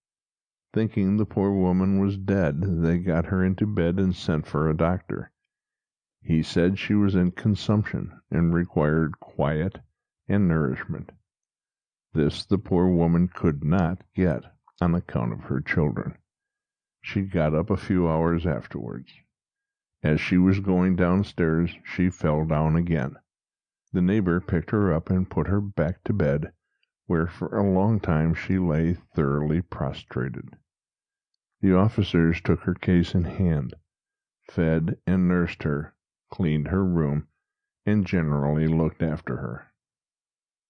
Thinking the poor woman was dead, they got her into bed and sent for a doctor. He said she was in consumption and required quiet and nourishment. This the poor woman could not get on account of her children. She got up a few hours afterwards. As she was going downstairs, she fell down again. The neighbor picked her up and put her back to bed, where for a long time she lay thoroughly prostrated. The officers took her case in hand, fed and nursed her, cleaned her room, and generally looked after her.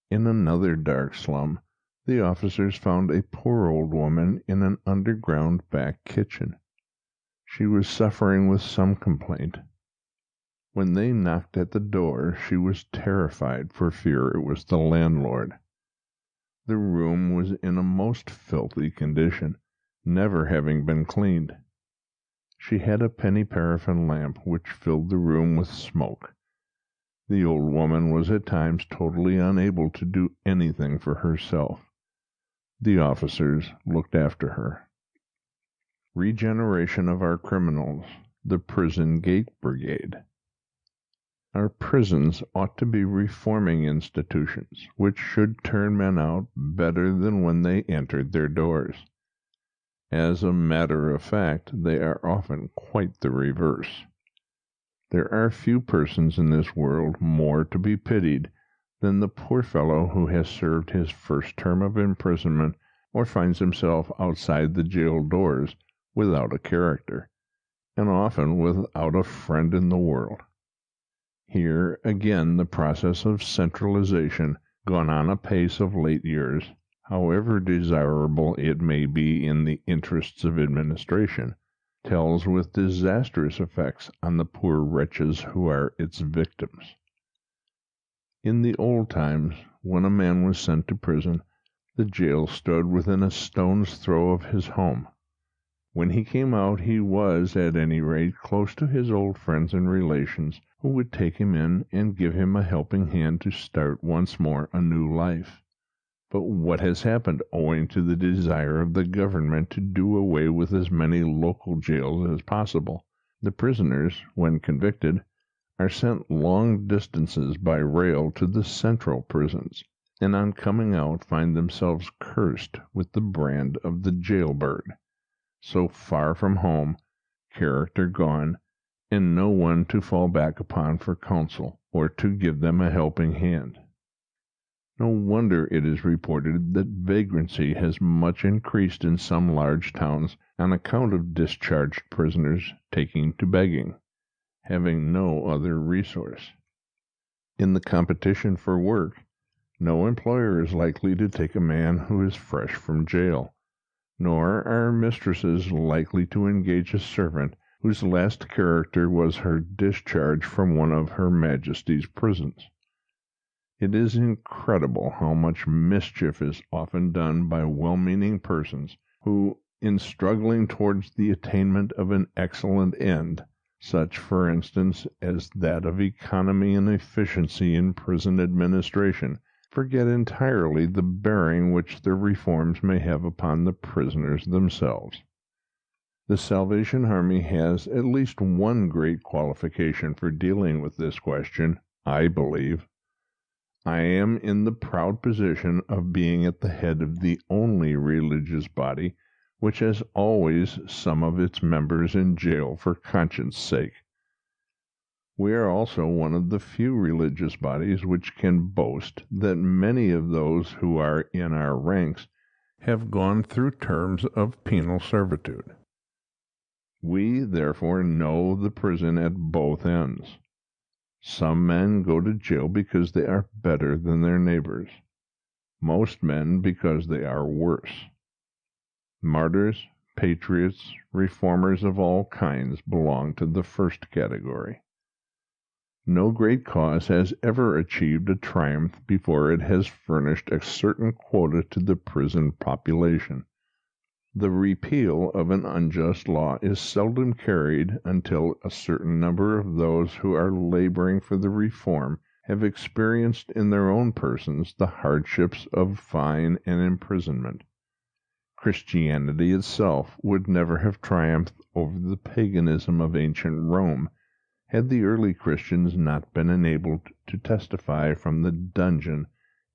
In another dark slum, The officers found a poor old woman in an underground back kitchen. She was suffering with some complaint. When they knocked at the door, she was terrified for fear it was the landlord. The room was in a most filthy condition, never having been cleaned. She had a penny paraffin lamp which filled the room with smoke. The old woman was at times totally unable to do anything for herself. The officers looked after her. Regeneration of our criminals, the Prison Gate Brigade. Our prisons ought to be reforming institutions, which should turn men out better than when they entered their doors. As a matter of fact, they are often quite the reverse. There are few persons in this world more to be pitied than the poor fellow who has served his first term of imprisonment, or finds himself outside the jail doors without a character, and often without a friend in the world. Here, again, the process of centralization, gone on apace of late years, however desirable it may be in the interests of administration, tells with disastrous effects on the poor wretches who are its victims. In the old times, when a man was sent to prison, the jail stood within a stone's throw of his home. When he came out, he was, at any rate, close to his old friends and relations, who would take him in and give him a helping hand to start once more a new life. But what has happened, owing to the desire of the government to do away with as many local jails as possible? The prisoners, when convicted, are sent long distances by rail to the central prisons, and on coming out find themselves cursed with the brand of the jailbird. So far from home, character gone, and no one to fall back upon for counsel, or to give them a helping hand. No wonder it is reported that vagrancy has much increased in some large towns on account of discharged prisoners taking to begging, having no other resource. In the competition for work, no employer is likely to take a man who is fresh from jail, nor are mistresses likely to engage a servant whose last character was her discharge from one of Her Majesty's prisons. It is incredible how much mischief is often done by well-meaning persons who, in struggling towards the attainment of an excellent end, such, for instance, as that of economy and efficiency in prison administration, forget entirely the bearing which their reforms may have upon the prisoners themselves. The Salvation Army has at least one great qualification for dealing with this question, I believe. I am in the proud position of being at the head of the only religious body which has always some of its members in jail for conscience' sake. We are also one of the few religious bodies which can boast that many of those who are in our ranks have gone through terms of penal servitude. We, therefore, know the prison at both ends. Some men go to jail because they are better than their neighbors. Most men because they are worse. Martyrs, patriots, reformers of all kinds belong to the first category. No great cause has ever achieved a triumph before it has furnished a certain quota to the prison population. The repeal of an unjust law is seldom carried until a certain number of those who are laboring for the reform have experienced in their own persons the hardships of fine and imprisonment. Christianity itself would never have triumphed over the paganism of ancient Rome had the early Christians not been enabled to testify from the dungeon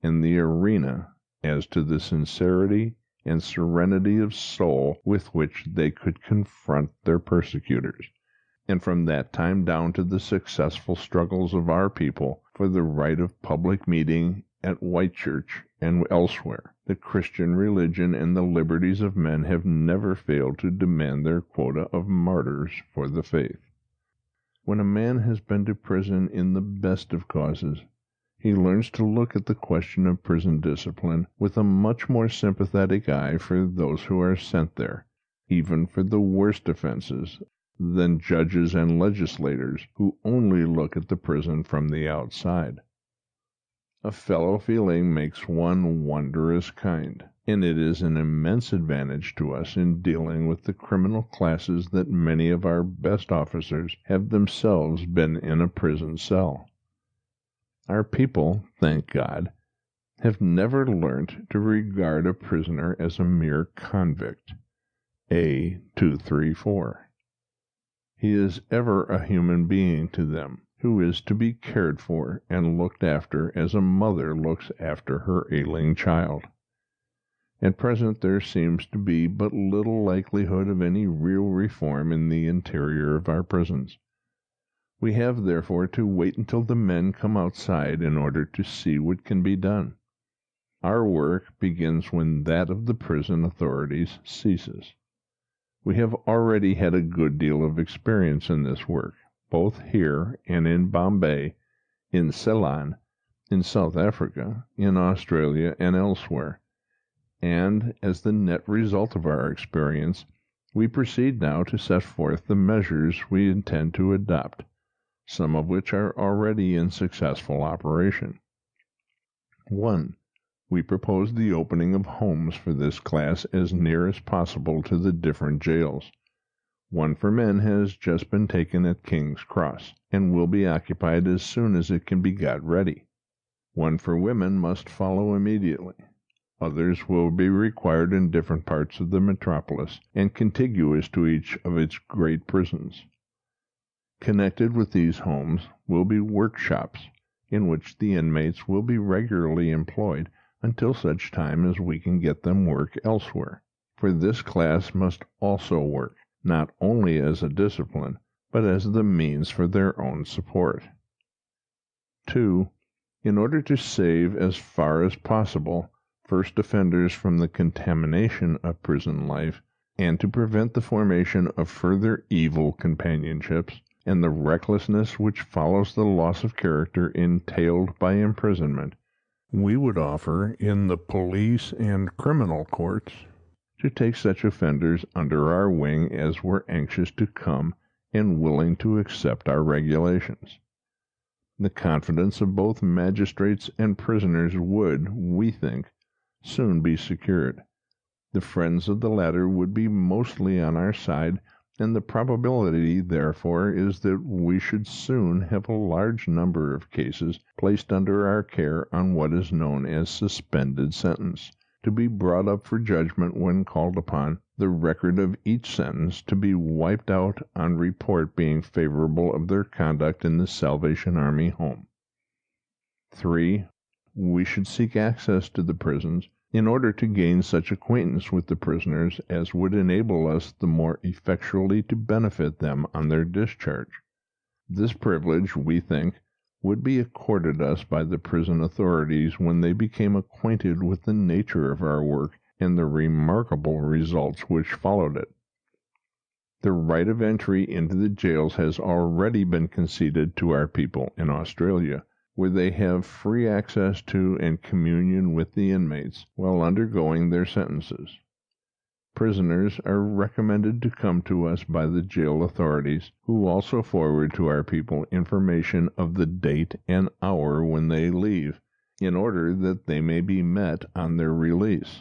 and the arena as to the sincerity and serenity of soul with which they could confront their persecutors, and from that time down to the successful struggles of our people for the right of public meeting at Whitechurch and elsewhere, the Christian religion and the liberties of men have never failed to demand their quota of martyrs for the faith. When a man has been to prison in the best of causes, he learns to look at the question of prison discipline with a much more sympathetic eye for those who are sent there, even for the worst offenses, than judges and legislators who only look at the prison from the outside. A fellow feeling makes one wondrous kind, and it is an immense advantage to us in dealing with the criminal classes that many of our best officers have themselves been in a prison cell. Our people, thank God, have never learnt to regard a prisoner as a mere convict. A. 234. He is ever a human being to them, who is to be cared for and looked after as a mother looks after her ailing child. At present there seems to be but little likelihood of any real reform in the interior of our prisons. We have therefore to wait until the men come outside in order to see what can be done. Our work begins when that of the prison authorities ceases. We have already had a good deal of experience in this work, both here and in Bombay, in Ceylon, in South Africa, in Australia, and elsewhere, and as the net result of our experience, we proceed now to set forth the measures we intend to adopt, some of which are already in successful operation. 1. We propose the opening of homes for this class as near as possible to the different jails. One for men has just been taken at King's Cross, and will be occupied as soon as it can be got ready. One for women must follow immediately. Others will be required in different parts of the metropolis, and contiguous to each of its great prisons. Connected with these homes will be workshops, in which the inmates will be regularly employed until such time as we can get them work elsewhere, for this class must also work, not only as a discipline, but as the means for their own support. 2. In order to save as far as possible first offenders from the contamination of prison life, and to prevent the formation of further evil companionships, and the recklessness which follows the loss of character entailed by imprisonment, we would offer in the police and criminal courts to take such offenders under our wing as were anxious to come and willing to accept our regulations. The confidence of both magistrates and prisoners would, we think, soon be secured. The friends of the latter would be mostly on our side, and the probability, therefore, is that we should soon have a large number of cases placed under our care on what is known as suspended sentence, to be brought up for judgment when called upon, the record of each sentence to be wiped out on report being favorable of their conduct in the Salvation Army Home. 3. We should seek access to the prisons, in order to gain such acquaintance with the prisoners as would enable us the more effectually to benefit them on their discharge. This privilege, we think, would be accorded us by the prison authorities when they became acquainted with the nature of our work and the remarkable results which followed it. The right of entry into the jails has already been conceded to our people in Australia, where they have free access to and communion with the inmates while undergoing their sentences. Prisoners are recommended to come to us by the jail authorities, who also forward to our people information of the date and hour when they leave, in order that they may be met on their release.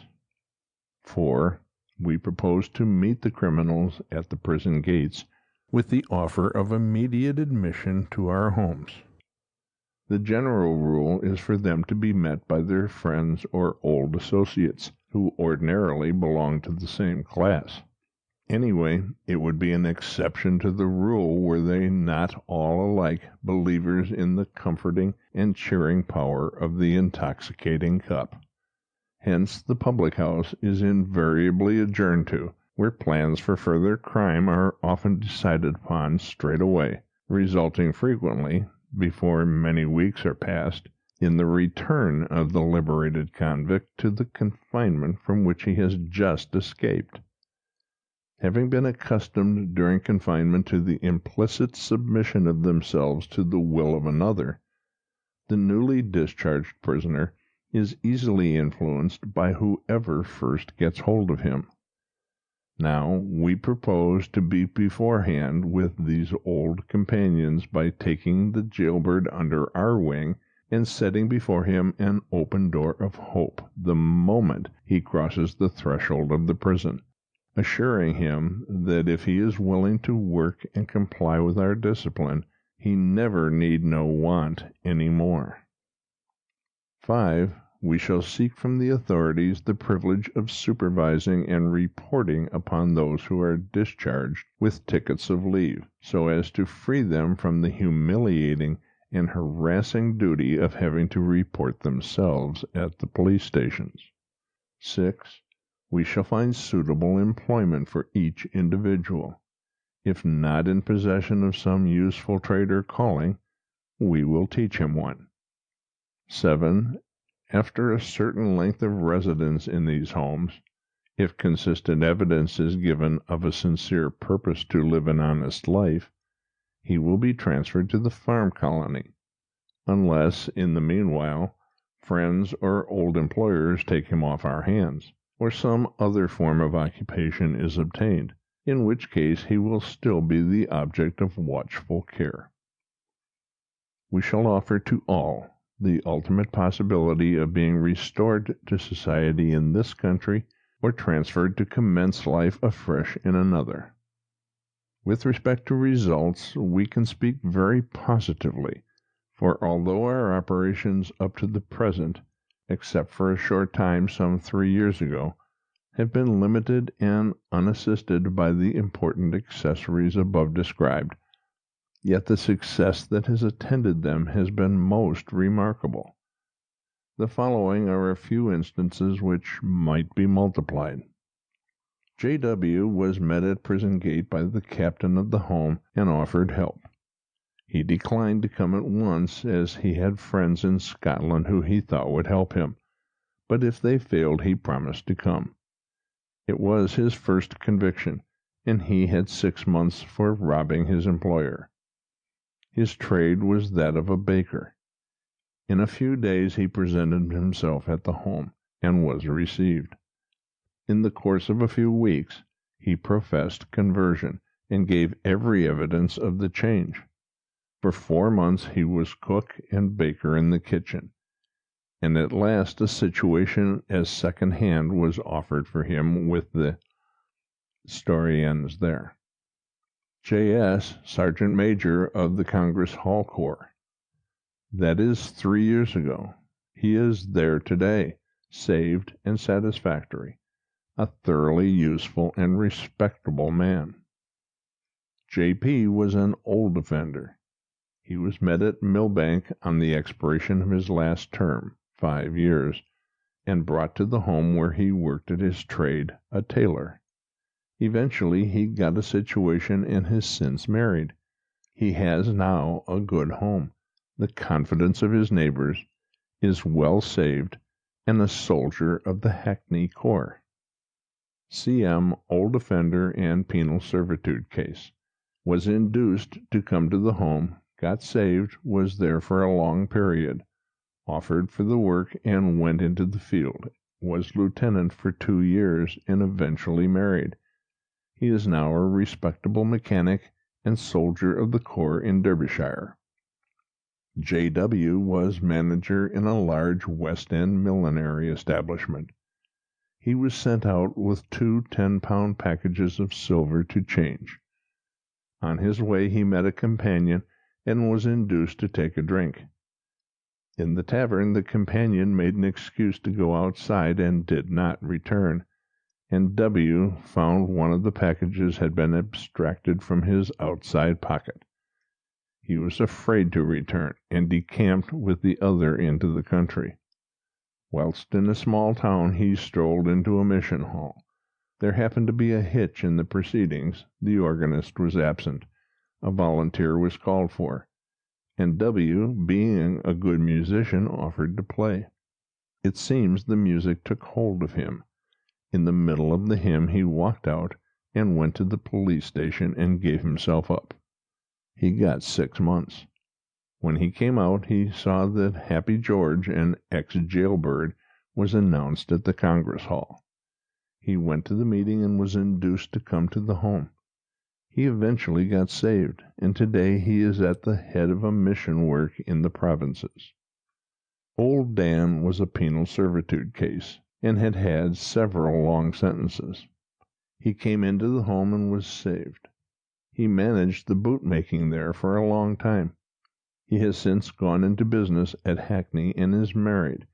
4. We propose to meet the criminals at the prison gates with the offer of immediate admission to our homes. The general rule is for them to be met by their friends or old associates, who ordinarily belong to the same class. Anyway, it would be an exception to the rule were they not all alike believers in the comforting and cheering power of the intoxicating cup. Hence the public house is invariably adjourned to, where plans for further crime are often decided upon straight away, resulting frequently, before many weeks are past, in the return of the liberated convict to the confinement from which he has just escaped. Having been accustomed during confinement to the implicit submission of themselves to the will of another, The newly discharged prisoner is easily influenced by whoever first gets hold of him. Now, we propose to be beforehand with these old companions by taking the jailbird under our wing and setting before him an open door of hope the moment he crosses the threshold of the prison, assuring him that if he is willing to work and comply with our discipline, he never need know want any more. 5. We shall seek from the authorities the privilege of supervising and reporting upon those who are discharged with tickets of leave, so as to free them from the humiliating and harassing duty of having to report themselves at the police stations. 6. We shall find suitable employment for each individual. If not in possession of some useful trade or calling, we will teach him one. 7. After a certain length of residence in these homes, if consistent evidence is given of a sincere purpose to live an honest life, he will be transferred to the farm colony, unless, in the meanwhile, friends or old employers take him off our hands, or some other form of occupation is obtained, in which case he will still be the object of watchful care. We shall offer to all the ultimate possibility of being restored to society in this country, or transferred to commence life afresh in another. With respect to results, we can speak very positively, for although our operations up to the present, except for a short time some 3 years ago, have been limited and unassisted by the important accessories above described, yet the success that has attended them has been most remarkable. The following are a few instances which might be multiplied. J.W. was met at prison gate by the captain of the home and offered help. He declined to come at once, as he had friends in Scotland who he thought would help him, but if they failed he promised to come. It was his first conviction, and he had 6 months for robbing his employer. His trade was that of a baker. In a few days he presented himself at the home, and was received. In the course of a few weeks he professed conversion, and gave every evidence of the change. For 4 months he was cook and baker in the kitchen, and at last a situation as second hand was offered for him with the story ends there. J.S., Sergeant Major of the Congress Hall Corps. That is 3 years ago. He is there today, saved and satisfactory, a thoroughly useful and respectable man. J.P. was an old offender. He was met at Millbank on the expiration of his last term, 5 years, and brought to the home where he worked at his trade, a tailor. Eventually he got a situation and has since married. He has now a good home, the confidence of his neighbors, is well saved, and a soldier of the Hackney Corps. C.M., old offender and penal servitude case. Was induced to come to the home, got saved, was there for a long period, offered for the work and went into the field, was lieutenant for 2 years, and eventually married. He is now a respectable mechanic and soldier of the Corps in Derbyshire. J.W. was manager in a large West End millinery establishment. He was sent out with 2 10-pound packages of silver to change. On his way he met a companion and was induced to take a drink. In the tavern the companion made an excuse to go outside and did not return, and W. found one of the packages had been abstracted from his outside pocket. He was afraid to return, and decamped with the other into the country. Whilst in a small town he strolled into a mission hall. There happened to be a hitch in the proceedings. The organist was absent. A volunteer was called for, and W., being a good musician, offered to play. It seems the music took hold of him. In the middle of the hymn he walked out and went to the police station and gave himself up. He got 6 months. When he came out, he saw that Happy George, an ex-jailbird, was announced at the Congress Hall. He went to the meeting and was induced to come to the home. He eventually got saved, and today he is at the head of a mission work in the provinces. Old Dan was a penal servitude case, and had had several long sentences. He came into the home and was saved. He managed the bootmaking there for a long time. He has since gone into business at Hackney and is married.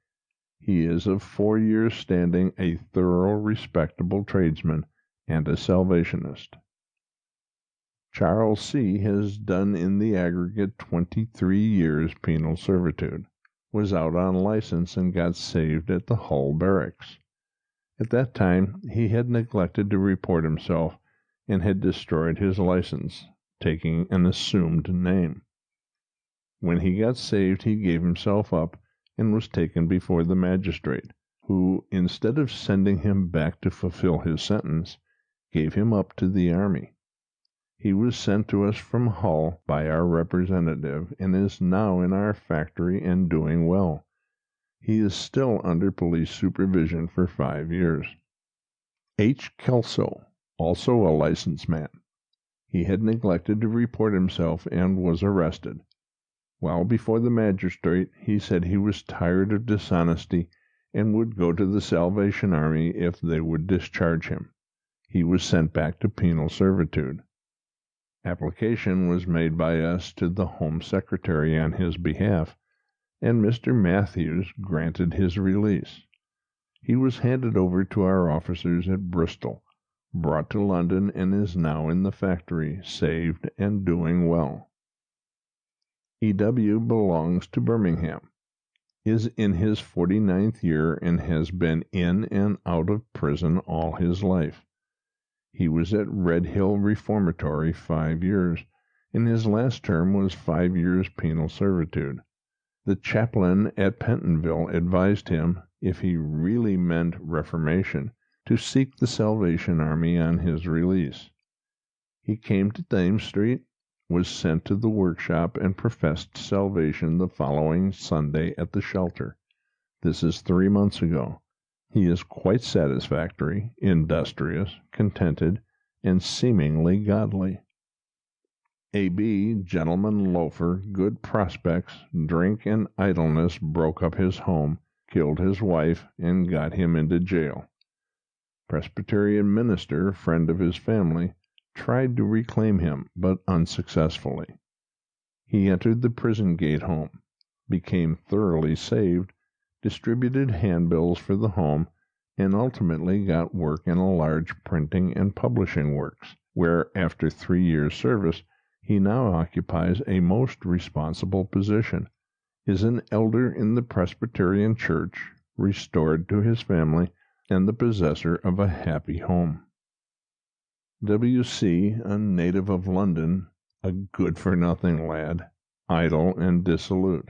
He is of 4 years' standing, a thorough, respectable tradesman, and a Salvationist. Charles C. has done in the aggregate 23 years penal servitude, was out on license, and got saved at the Hull Barracks. At that time he had neglected to report himself, and had destroyed his license, taking an assumed name. When he got saved he gave himself up, and was taken before the magistrate, who, instead of sending him back to fulfill his sentence, gave him up to the army. He was sent to us from Hull by our representative, and is now in our factory and doing well. He is still under police supervision for 5 years. H. Kelso, also a licensed man. He had neglected to report himself and was arrested. While before the magistrate, he said he was tired of dishonesty and would go to the Salvation Army if they would discharge him. He was sent back to penal servitude. Application was made by us to the Home Secretary on his behalf, and Mr. Matthews granted his release. He was handed over to our officers at Bristol, brought to London, and is now in the factory, saved and doing well. E.W. belongs to Birmingham, is in his 49th year, and has been in and out of prison all his life. He was at Red Hill Reformatory 5 years, and his last term was 5 years penal servitude. The chaplain at Pentonville advised him, if he really meant reformation, to seek the Salvation Army on his release. He came to Thames Street, was sent to the workshop, and professed salvation the following Sunday at the shelter. This is 3 months ago. He is quite satisfactory, industrious, contented, and seemingly godly. A.B., gentleman loafer, good prospects, drink and idleness broke up his home, killed his wife, and got him into jail. Presbyterian minister, friend of his family, tried to reclaim him, but unsuccessfully. He entered the prison gate home, became thoroughly saved, distributed handbills for the home, and ultimately got work in a large printing and publishing works, where, after 3 years' service, he now occupies a most responsible position, is an elder in the Presbyterian Church, restored to his family, and the possessor of a happy home. W.C., a native of London, a good-for-nothing lad, idle and dissolute.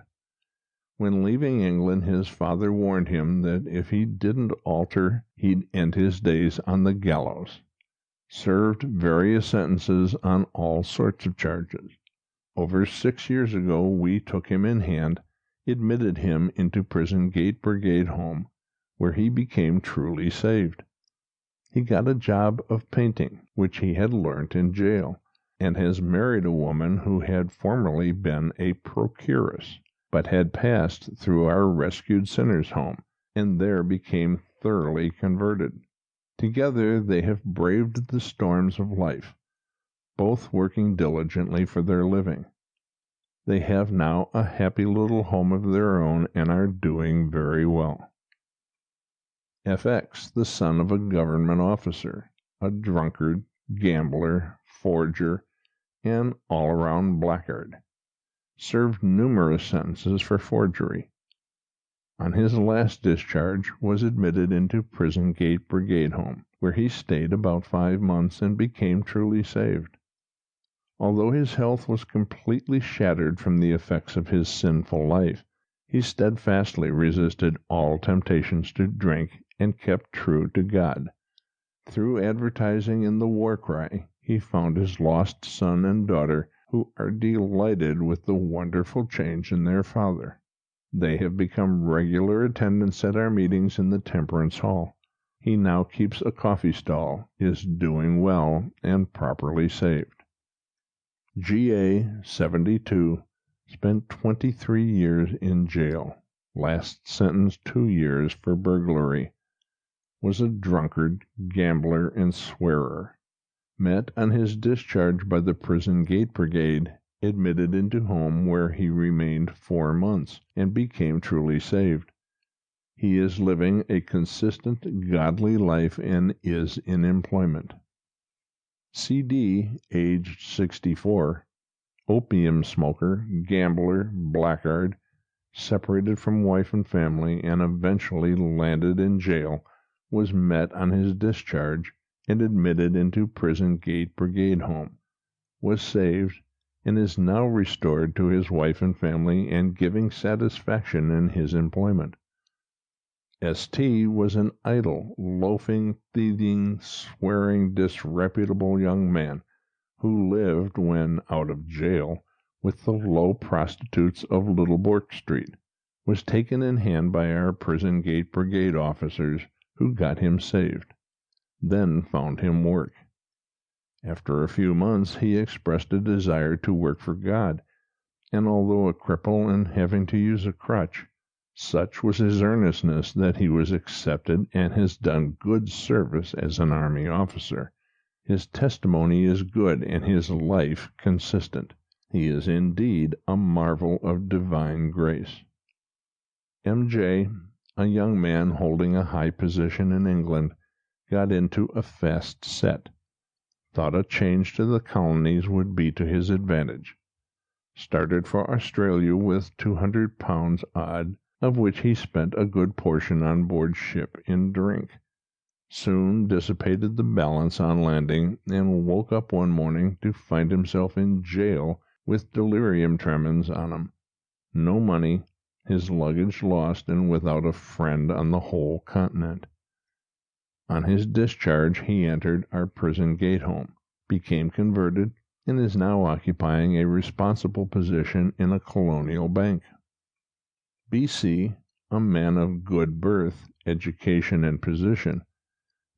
When leaving England, his father warned him that if he didn't alter, he'd end his days on the gallows. Served various sentences on all sorts of charges. Over 6 years ago we took him in hand, admitted him into Prison Gate Brigade Home, where he became truly saved. He got a job of painting, which he had learnt in jail, and has married a woman who had formerly been a procuress, but had passed through our rescued sinners' home, and there became thoroughly converted. Together they have braved the storms of life, both working diligently for their living. They have now a happy little home of their own, and are doing very well. F.X., the son of a government officer, a drunkard, gambler, forger, and all-around blackguard, served numerous sentences for forgery. On his last discharge was admitted into Prison Gate Brigade Home, where he stayed about 5 months and became truly saved. Although his health was completely shattered from the effects of his sinful life, he steadfastly resisted all temptations to drink and kept true to God. Through advertising in the war cry, he found his lost son and daughter who are delighted with the wonderful change in their father. They have become regular attendants at our meetings in the Temperance Hall. He now keeps a coffee stall, is doing well, and properly saved. G.A., 72, spent 23 years in jail, last sentenced 2 years for burglary. Was a drunkard, gambler, and swearer. Met on his discharge by the Prison Gate Brigade, admitted into home where he remained 4 months, and became truly saved. He is living a consistent, godly life and is in employment. C.D., aged 64, opium smoker, gambler, blackguard, separated from wife and family, and eventually landed in jail, was met on his discharge and admitted into Prison Gate Brigade Home, was saved, and is now restored to his wife and family and giving satisfaction in his employment. S.T. was an idle, loafing, thieving, swearing, disreputable young man, who lived, when out of jail, with the low prostitutes of Little Bourke Street, was taken in hand by our Prison Gate Brigade officers, who got him saved, then found him work. After a few months he expressed a desire to work for God, and although a cripple and having to use a crutch, such was his earnestness that he was accepted and has done good service as an army officer. His testimony is good and his life consistent. He is indeed a marvel of divine grace. M.J., a young man holding a high position in England, got into a fast set. Thought a change to the colonies would be to his advantage. Started for Australia with £200 odd, of which he spent a good portion on board ship in drink. Soon dissipated the balance on landing, and woke up one morning to find himself in jail with delirium tremens on him. No money, his luggage lost, and without a friend on the whole continent. On his discharge he entered our Prison Gate Home, became converted, and is now occupying a responsible position in a colonial bank. B.C., a man of good birth, education, and position,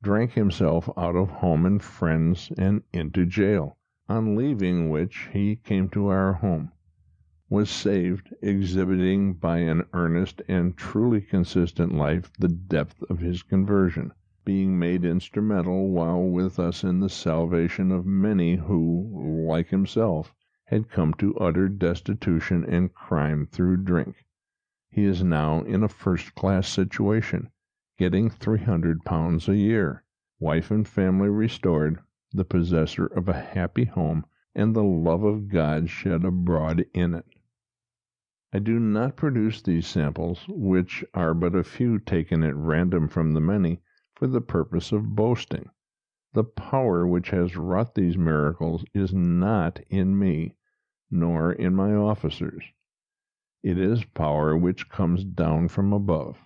drank himself out of home and friends and into jail, on leaving which he came to our home, was saved, exhibiting by an earnest and truly consistent life the depth of his conversion, being made instrumental while with us in the salvation of many who, like himself, had come to utter destitution and crime through drink. He is now in a first-class situation, getting £300 a year, wife and family restored, the possessor of a happy home, and the love of God shed abroad in it. I do not produce these samples, which are but a few taken at random from the many, for the purpose of boasting. The power which has wrought these miracles is not in me, nor in my officers. It is power which comes down from above.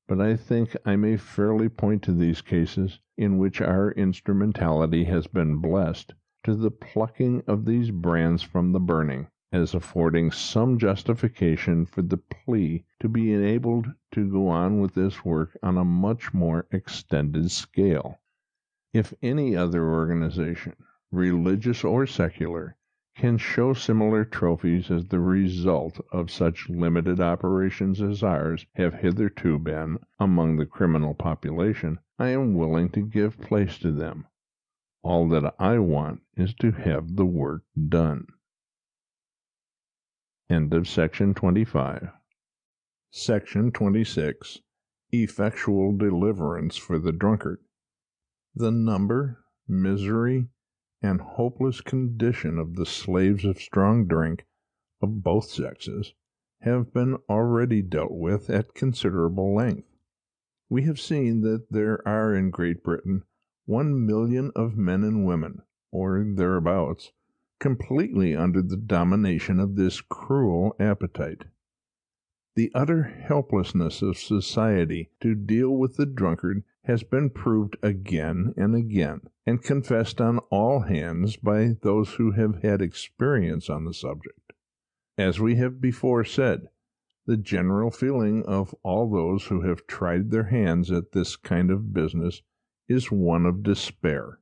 But I think I may fairly point to these cases, in which our instrumentality has been blessed, to the plucking of these brands from the burning, as affording some justification for the plea to be enabled to go on with this work on a much more extended scale. If any other organization, religious or secular, can show similar trophies as the result of such limited operations as ours have hitherto been among the criminal population, I am willing to give place to them. All that I want is to have the work done. End of section 25. Section 26. Effectual deliverance for the drunkard. The number, misery, and hopeless condition of the slaves of strong drink, of both sexes, have been already dealt with at considerable length. We have seen that there are in Great Britain 1,000,000 of men and women, or thereabouts, completely under the domination of this cruel appetite. The utter helplessness of society to deal with the drunkard has been proved again and again, and confessed on all hands by those who have had experience on the subject. As we have before said, the general feeling of all those who have tried their hands at this kind of business is one of despair.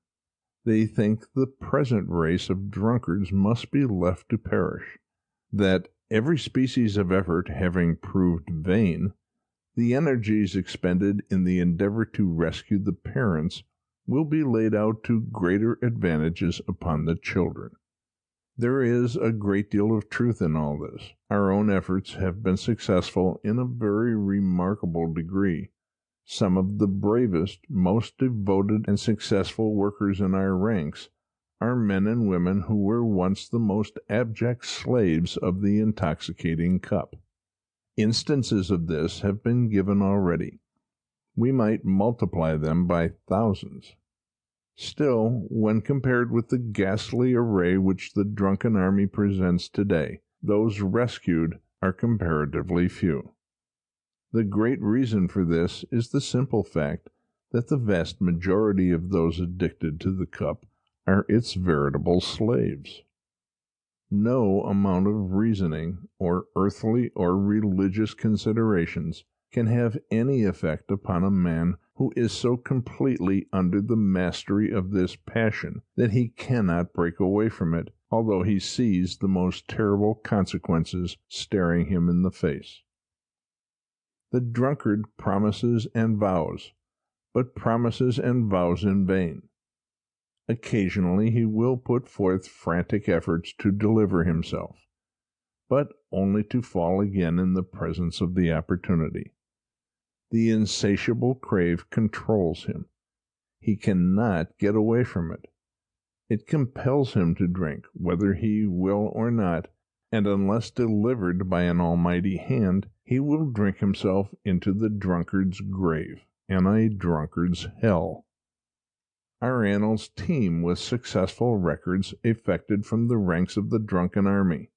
They think the present race of drunkards must be left to perish, that every species of effort having proved vain, the energies expended in the endeavor to rescue the parents will be laid out to greater advantages upon the children. There is a great deal of truth in all this. Our own efforts have been successful in a very remarkable degree. Some of the bravest, most devoted and successful workers in our ranks are men and women who were once the most abject slaves of the intoxicating cup. Instances of this have been given already. We might multiply them by thousands. Still, when compared with the ghastly array which the drunken army presents today, those rescued are comparatively few. The great reason for this is the simple fact that the vast majority of those addicted to the cup are its veritable slaves. No amount of reasoning, or earthly or religious considerations, can have any effect upon a man who is so completely under the mastery of this passion that he cannot break away from it, although he sees the most terrible consequences staring him in the face. The drunkard promises and vows, but promises and vows in vain. Occasionally he will put forth frantic efforts to deliver himself, but only to fall again in the presence of the opportunity. The insatiable crave controls him. He cannot get away from it. It compels him to drink, whether he will or not, and unless delivered by an almighty hand, he will drink himself into the drunkard's grave, and a drunkard's hell. Our annals teem with successful records effected from the ranks of the drunken army.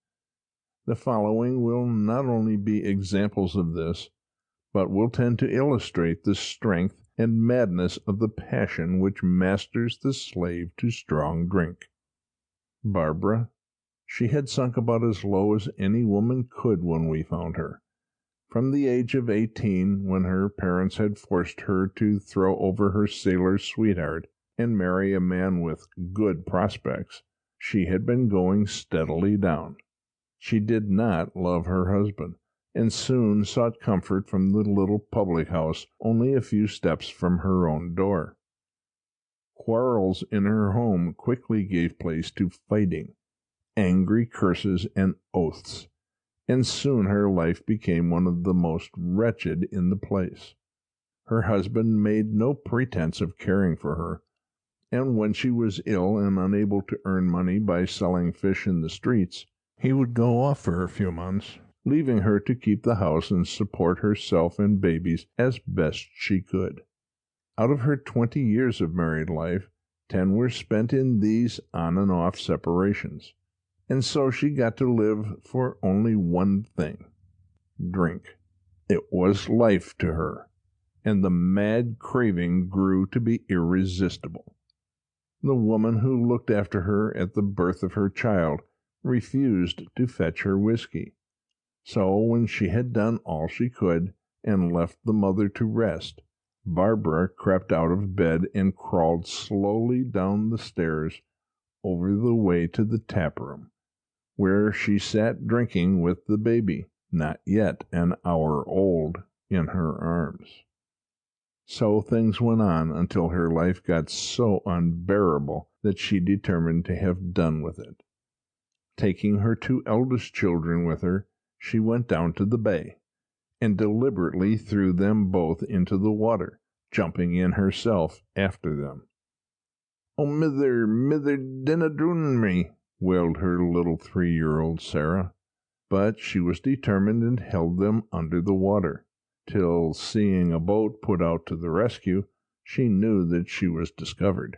The following will not only be examples of this, but will tend to illustrate the strength and madness of the passion which masters the slave to strong drink. Barbara, she had sunk about as low as any woman could when we found her. From the age of 18, when her parents had forced her to throw over her sailor sweetheart and marry a man with good prospects, she had been going steadily down. She did not love her husband, and soon sought comfort from the little public-house only a few steps from her own door. Quarrels in her home quickly gave place to fighting, angry curses and oaths, and soon her life became one of the most wretched in the place. Her husband made no pretense of caring for her, and when she was ill and unable to earn money by selling fish in the streets, he would go off for a few months, leaving her to keep the house and support herself and babies as best she could. Out of her 20 years of married life, 10 were spent in these on and off separations, and so she got to live for only one thing: drink. It was life to her, and the mad craving grew to be irresistible. The woman who looked after her at the birth of her child refused to fetch her whiskey. So when she had done all she could and left the mother to rest, Barbara crept out of bed and crawled slowly down the stairs over the way to the tap-room, where she sat drinking with the baby, not yet an hour old, in her arms. So things went on until her life got so unbearable that she determined to have done with it. Taking her 2 eldest children with her, she went down to the bay, and deliberately threw them both into the water, jumping in herself after them. "Oh, mither, mither, dinna droon me," wailed her little 3-year-old Sarah. But she was determined and held them under the water, till, seeing a boat put out to the rescue, she knew that she was discovered.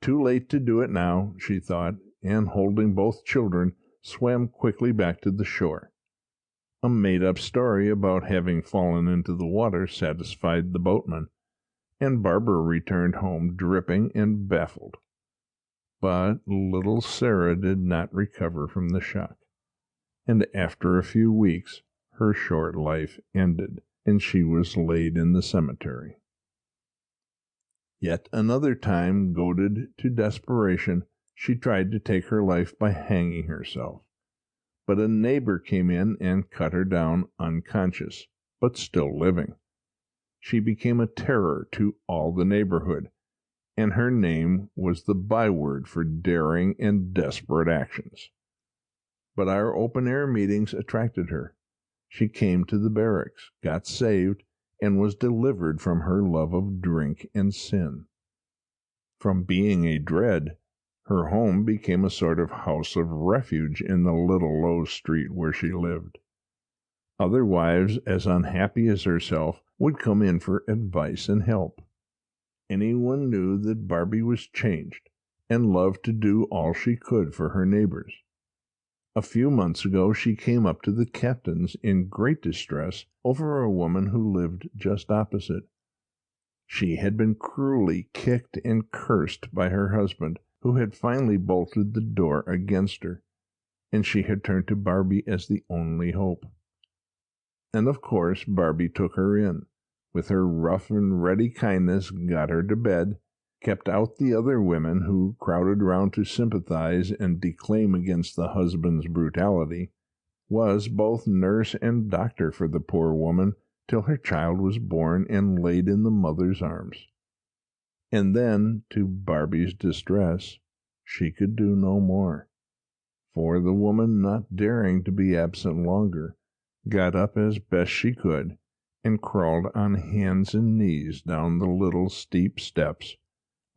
Too late to do it now, she thought, and holding both children, swam quickly back to the shore. A made-up story about having fallen into the water satisfied the boatman, and Barbara returned home dripping and baffled. But little Sarah did not recover from the shock, and after a few weeks her short life ended, and she was laid in the cemetery. Yet another time, goaded to desperation, she tried to take her life by hanging herself. But a neighbor came in and cut her down unconscious, but still living. She became a terror to all the neighborhood, and her name was the byword for daring and desperate actions. But our open-air meetings attracted her. She came to the barracks, got saved, and was delivered from her love of drink and sin. From being a dread, her home became a sort of house of refuge in the little low street where she lived. Other wives, as unhappy as herself, would come in for advice and help. Anyone knew that Barbie was changed, and loved to do all she could for her neighbors. A few months ago she came up to the captain's in great distress over a woman who lived just opposite. She had been cruelly kicked and cursed by her husband, who had finally bolted the door against her, and she had turned to Barbie as the only hope. And of course Barbie took her in, with her rough and ready kindness got her to bed, kept out the other women who crowded round to sympathize and declaim against the husband's brutality, was both nurse and doctor for the poor woman till her child was born and laid in the mother's arms. And then, to Barbie's distress, she could do no more, for the woman, not daring to be absent longer, got up as best she could, and crawled on hands and knees down the little steep steps,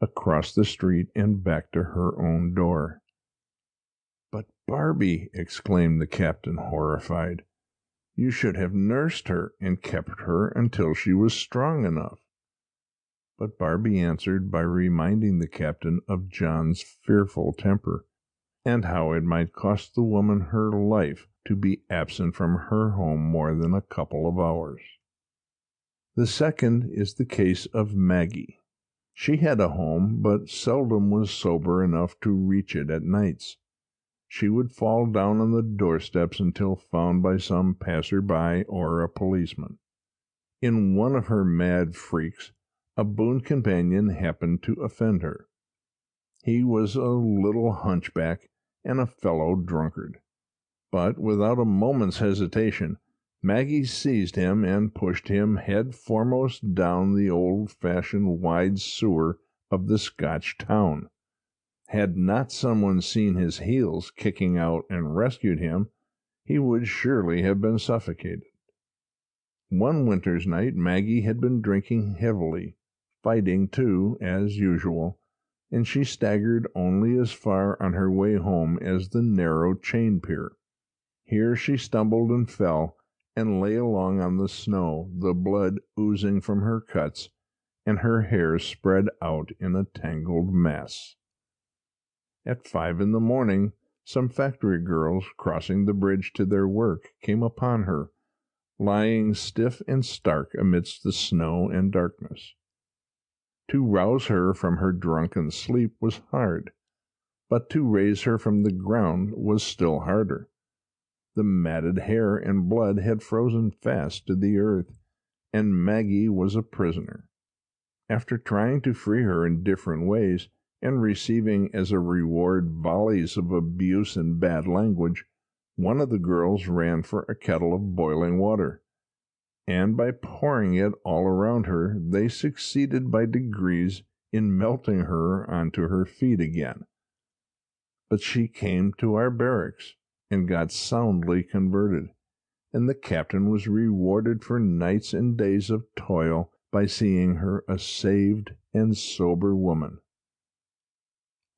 across the street and back to her own door. "But, Barbie," exclaimed the captain, horrified, "you should have nursed her and kept her until she was strong enough." But Barbie answered by reminding the captain of John's fearful temper, and how it might cost the woman her life to be absent from her home more than a couple of hours. The second is the case of Maggie. She had a home, but seldom was sober enough to reach it at nights. She would fall down on the doorsteps until found by some passer-by or a policeman. In one of her mad freaks, a boon companion happened to offend her. He was a little hunchback and a fellow drunkard. But without a moment's hesitation, Maggie seized him and pushed him head foremost down the old-fashioned wide sewer of the Scotch town. Had not someone seen his heels kicking out and rescued him, he would surely have been suffocated. One winter's night Maggie had been drinking heavily, fighting too, as usual, and she staggered only as far on her way home as the narrow chain pier. Here she stumbled and fell, and lay along on the snow, the blood oozing from her cuts, and her hair spread out in a tangled mass. At 5 in the morning, some factory girls, crossing the bridge to their work, came upon her, lying stiff and stark amidst the snow and darkness. To rouse her from her drunken sleep was hard, but to raise her from the ground was still harder. The matted hair and blood had frozen fast to the earth, and Maggie was a prisoner. After trying to free her in different ways, and receiving as a reward volleys of abuse and bad language, one of the girls ran for a kettle of boiling water, and by pouring it all around her, they succeeded by degrees in melting her onto her feet again. But she came to our barracks, and got soundly converted, and the captain was rewarded for nights and days of toil by seeing her a saved and sober woman.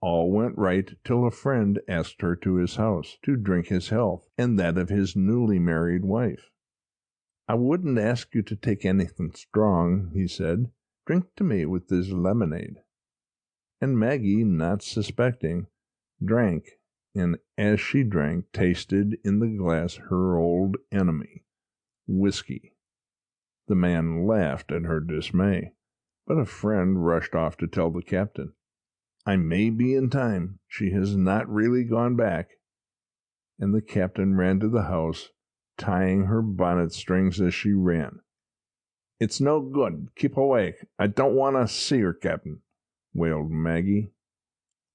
All went right till a friend asked her to his house to drink his health and that of his newly married wife. "I wouldn't ask you to take anything strong," he said. "Drink to me with this lemonade." And Maggie, not suspecting, drank, and as she drank, tasted in the glass her old enemy, whiskey. The man laughed at her dismay, But a friend rushed off to tell the captain, "I may be in time. She has not really gone back." And the captain ran to the house, tying her bonnet strings as she ran. "It's no good. Keep away. I don't want to see her, Captain," wailed Maggie.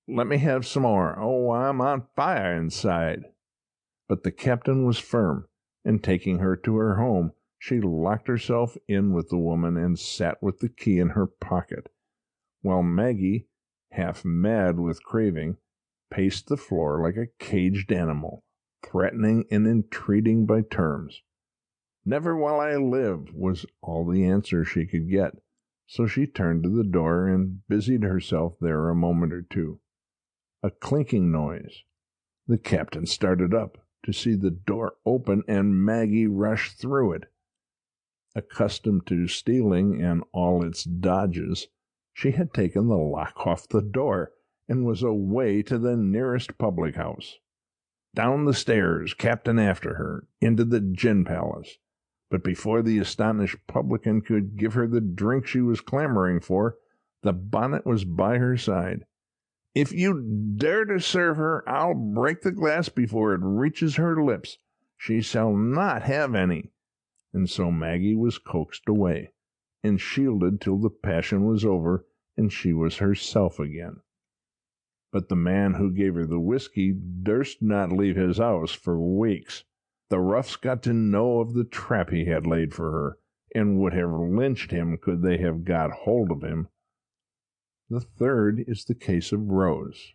"Let me have some more. Oh, I'm on fire inside." But the captain was firm, and taking her to her home, she locked herself in with the woman and sat with the key in her pocket, while Maggie, half mad with craving, paced the floor like a caged animal, threatening and entreating by terms. "Never while I live," was all the answer she could get, so she turned to the door and busied herself there a moment or two. A clinking noise. The captain started up to see the door open and Maggie rush through it. Accustomed to stealing and all its dodges, she had taken the lock off the door and was away to the nearest public-house. Down the stairs, captain after her, into the gin palace. But before the astonished publican could give her the drink she was clamoring for, the bonnet was by her side. "If you dare to serve her, I'll break the glass before it reaches her lips. She shall not have any." And so Maggie was coaxed away, and shielded till the passion was over and she was herself again. But the man who gave her the whiskey durst not leave his house for weeks. The roughs got to know of the trap he had laid for her, and would have lynched him could they have got hold of him. The third is the case of Rose.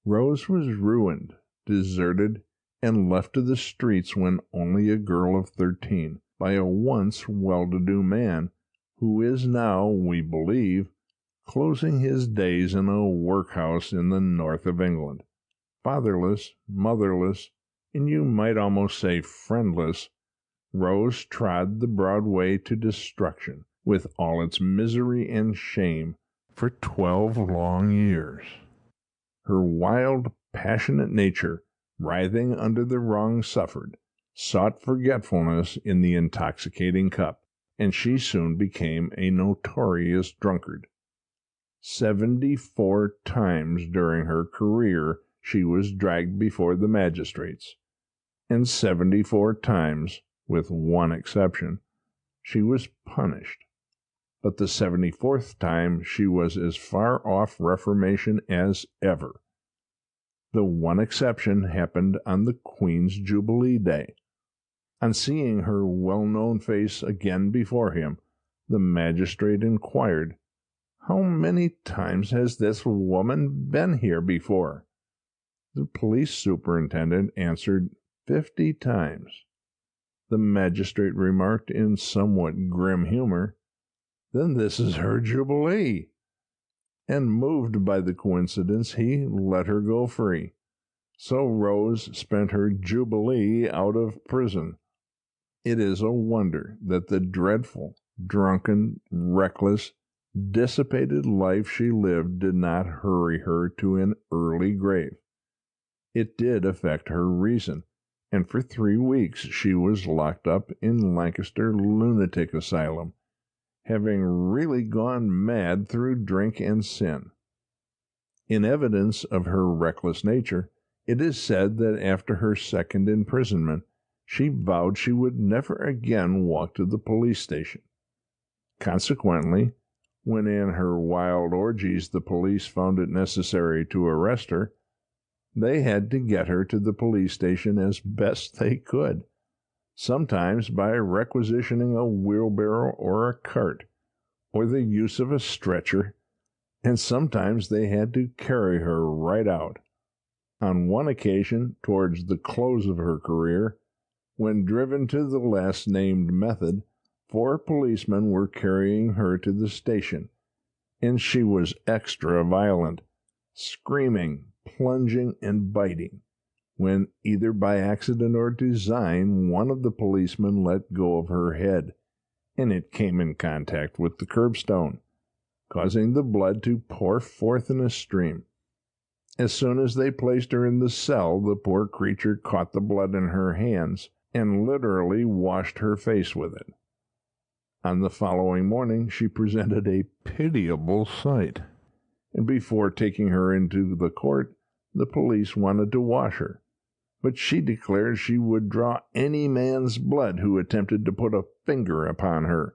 Rose was ruined, deserted, and left to the streets when only a girl of 13, by a once well-to-do man, who is now, we believe, closing his days in a workhouse in the north of England. Fatherless, motherless, and you might almost say friendless, Rose trod the broad way to destruction, with all its misery and shame, for 12 long years. Her wild, passionate nature, writhing under the wrong suffered, sought forgetfulness in the intoxicating cup, and she soon became a notorious drunkard. 74 times during her career she was dragged before the magistrates, and 74 times, with one exception, she was punished. But the 74th time she was as far off reformation as ever. The one exception happened on the Queen's Jubilee Day. On seeing her well-known face again before him, the magistrate inquired, "How many times has this woman been here before?" The police superintendent answered 50 times. The magistrate remarked in somewhat grim humor, "Then this is her jubilee." And moved by the coincidence, he let her go free. So Rose spent her jubilee out of prison. It is a wonder that the dreadful, drunken, reckless, dissipated life she lived did not hurry her to an early grave. It did affect her reason, and for 3 weeks she was locked up in Lancaster Lunatic Asylum, having really gone mad through drink and sin. In evidence of her reckless nature, it is said that after her second imprisonment, she vowed she would never again walk to the police station. Consequently, when in her wild orgies the police found it necessary to arrest her, they had to get her to the police station as best they could, sometimes by requisitioning a wheelbarrow or a cart, or the use of a stretcher, and sometimes they had to carry her right out. On one occasion, towards the close of her career, when driven to the last-named method, 4 policemen were carrying her to the station, and she was extra violent, screaming, plunging, and biting, when, either by accident or design, one of the policemen let go of her head, and it came in contact with the curbstone, causing the blood to pour forth in a stream. As soon as they placed her in the cell, the poor creature caught the blood in her hands and literally washed her face with it. On the following morning she presented a pitiable sight, and before taking her into the court, the police wanted to wash her, but she declared she would draw any man's blood who attempted to put a finger upon her.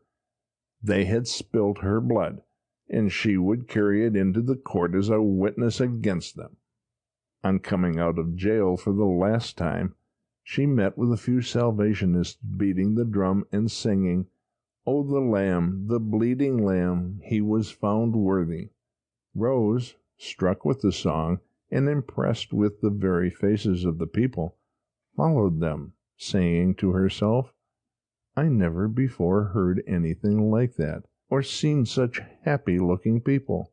They had spilt her blood, and she would carry it into the court as a witness against them. On coming out of jail for the last time, she met with a few Salvationists beating the drum and singing, "Oh, the Lamb, the bleeding Lamb, he was found worthy." Rose, struck with the song, and impressed with the very faces of the people, followed them, saying to herself, "I never before heard anything like that, or seen such happy-looking people."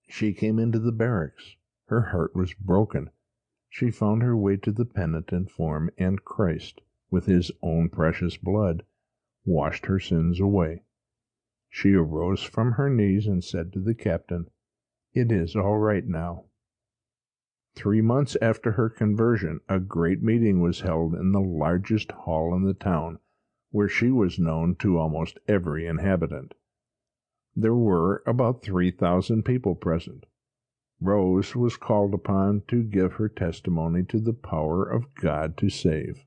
She came into the barracks. Her heart was broken. She found her way to the penitent form, and Christ, with his own precious blood, washed her sins away. She arose from her knees and said to the captain, "It is all right now." 3 months after her conversion, a great meeting was held in the largest hall in the town, where she was known to almost every inhabitant. There were about 3,000 people present. Rose was called upon to give her testimony to the power of God to save.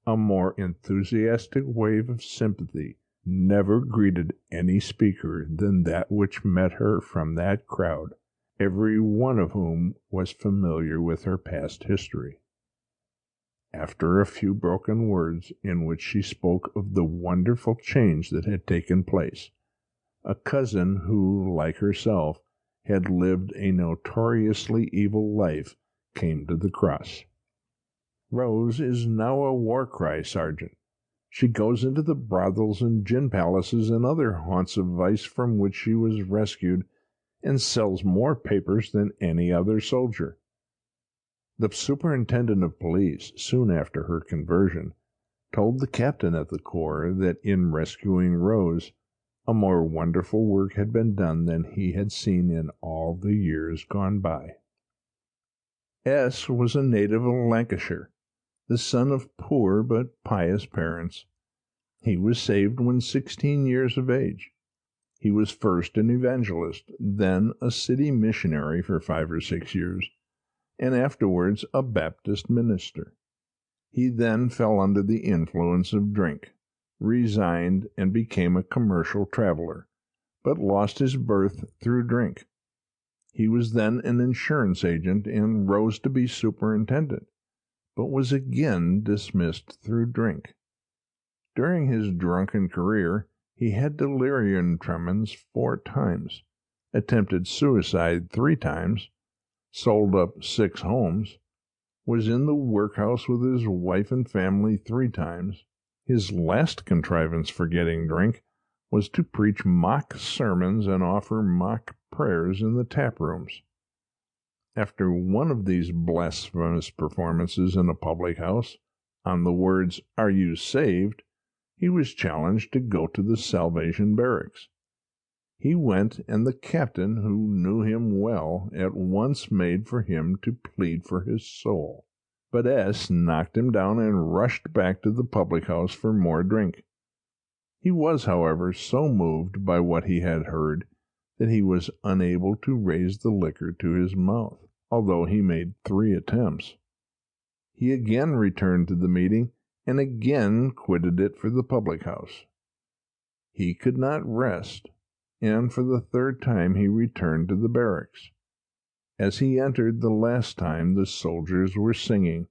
A more enthusiastic wave of sympathy never greeted any speaker than that which met her from that crowd, every one of whom was familiar with her past history. After a few broken words in which she spoke of the wonderful change that had taken place, a cousin who, like herself, had lived a notoriously evil life came to the cross. Rose is now a war-cry sergeant. She goes into the brothels and gin palaces and other haunts of vice from which she was rescued, and sells more papers than any other soldier. The superintendent of police, soon after her conversion, told the captain of the corps that in rescuing Rose, a more wonderful work had been done than he had seen in all the years gone by. S. was a native of Lancashire, the son of poor but pious parents. He was saved when 16 years of age. He was first an evangelist, then a city missionary for 5 or 6 years, and afterwards a Baptist minister. He then fell under the influence of drink, resigned, and became a commercial traveler, but lost his berth through drink. He was then an insurance agent and rose to be superintendent, but was again dismissed through drink. During his drunken career, he had delirium tremens 4 times, attempted suicide 3 times, sold up 6 homes, was in the workhouse with his wife and family 3 times. His last contrivance for getting drink was to preach mock sermons and offer mock prayers in the tap rooms. After one of these blasphemous performances in a public house, on the words, "Are you saved?" he was challenged to go to the Salvation Barracks. He went, and the captain, who knew him well, at once made for him to plead for his soul. But S. knocked him down and rushed back to the public-house for more drink. He was, however, so moved by what he had heard that he was unable to raise the liquor to his mouth, although he made 3 attempts. He again returned to the meeting, and again quitted it for the public-house. He could not rest, and for the 3rd time he returned to the barracks. As he entered the last time, the soldiers were singing,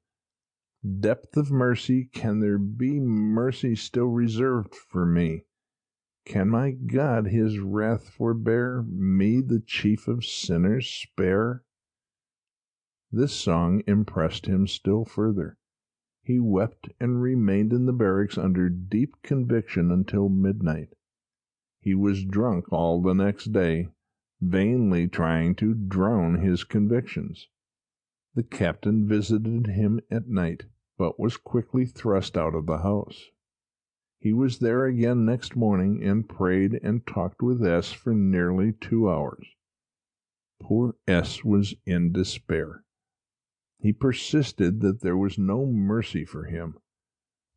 "Depth of mercy, can there be mercy still reserved for me? Can my God his wrath forbear, me the chief of sinners spare?" This song impressed him still further. He wept and remained in the barracks under deep conviction until midnight. He was drunk all the next day, vainly trying to drown his convictions. The captain visited him at night, but was quickly thrust out of the house. He was there again next morning, and prayed and talked with S. for nearly 2 hours. Poor S. was in despair. He persisted that there was no mercy for him.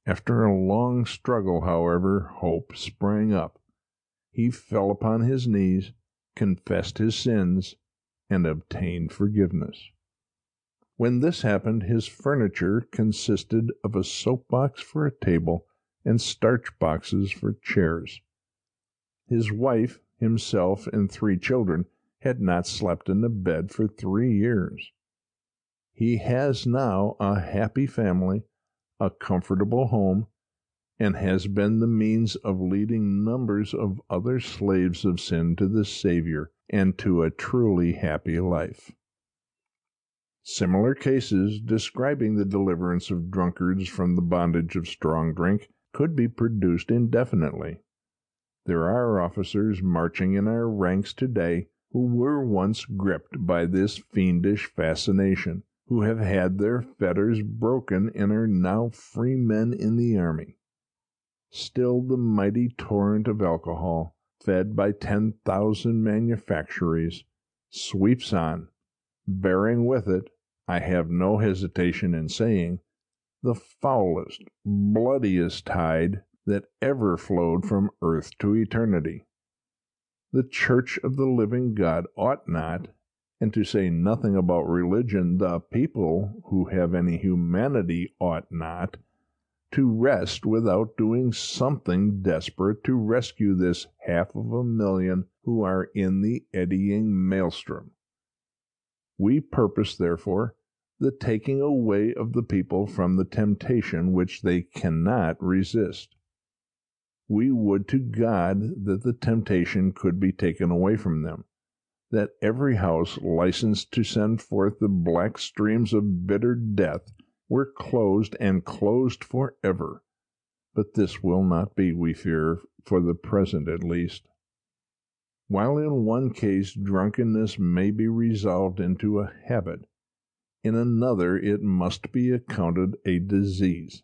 After a long struggle, however, hope sprang up. He fell upon his knees, confessed his sins, and obtained forgiveness. When this happened, his furniture consisted of a soap-box for a table and starch boxes for chairs. His wife, himself, and 3 children had not slept in a bed for 3 years. He has now a happy family, a comfortable home, and has been the means of leading numbers of other slaves of sin to the Savior and to a truly happy life. Similar cases describing the deliverance of drunkards from the bondage of strong drink could be produced indefinitely. There are officers marching in our ranks today who were once gripped by this fiendish fascination, who have had their fetters broken and are now free men in the army. Still the mighty torrent of alcohol, fed by 10,000 manufactories, sweeps on, bearing with it, I have no hesitation in saying, the foulest, bloodiest tide that ever flowed from earth to eternity. The Church of the living God ought not, and to say nothing about religion, the people who have any humanity ought not, to rest without doing something desperate to rescue this 500,000 who are in the eddying maelstrom. We purpose, therefore, the taking away of the people from the temptation which they cannot resist. We would to God that the temptation could be taken away from them, that every house licensed to send forth the black streams of bitter death were closed, and closed forever. But this will not be, we fear, for the present at least. While in one case drunkenness may be resolved into a habit, in another it must be accounted a disease.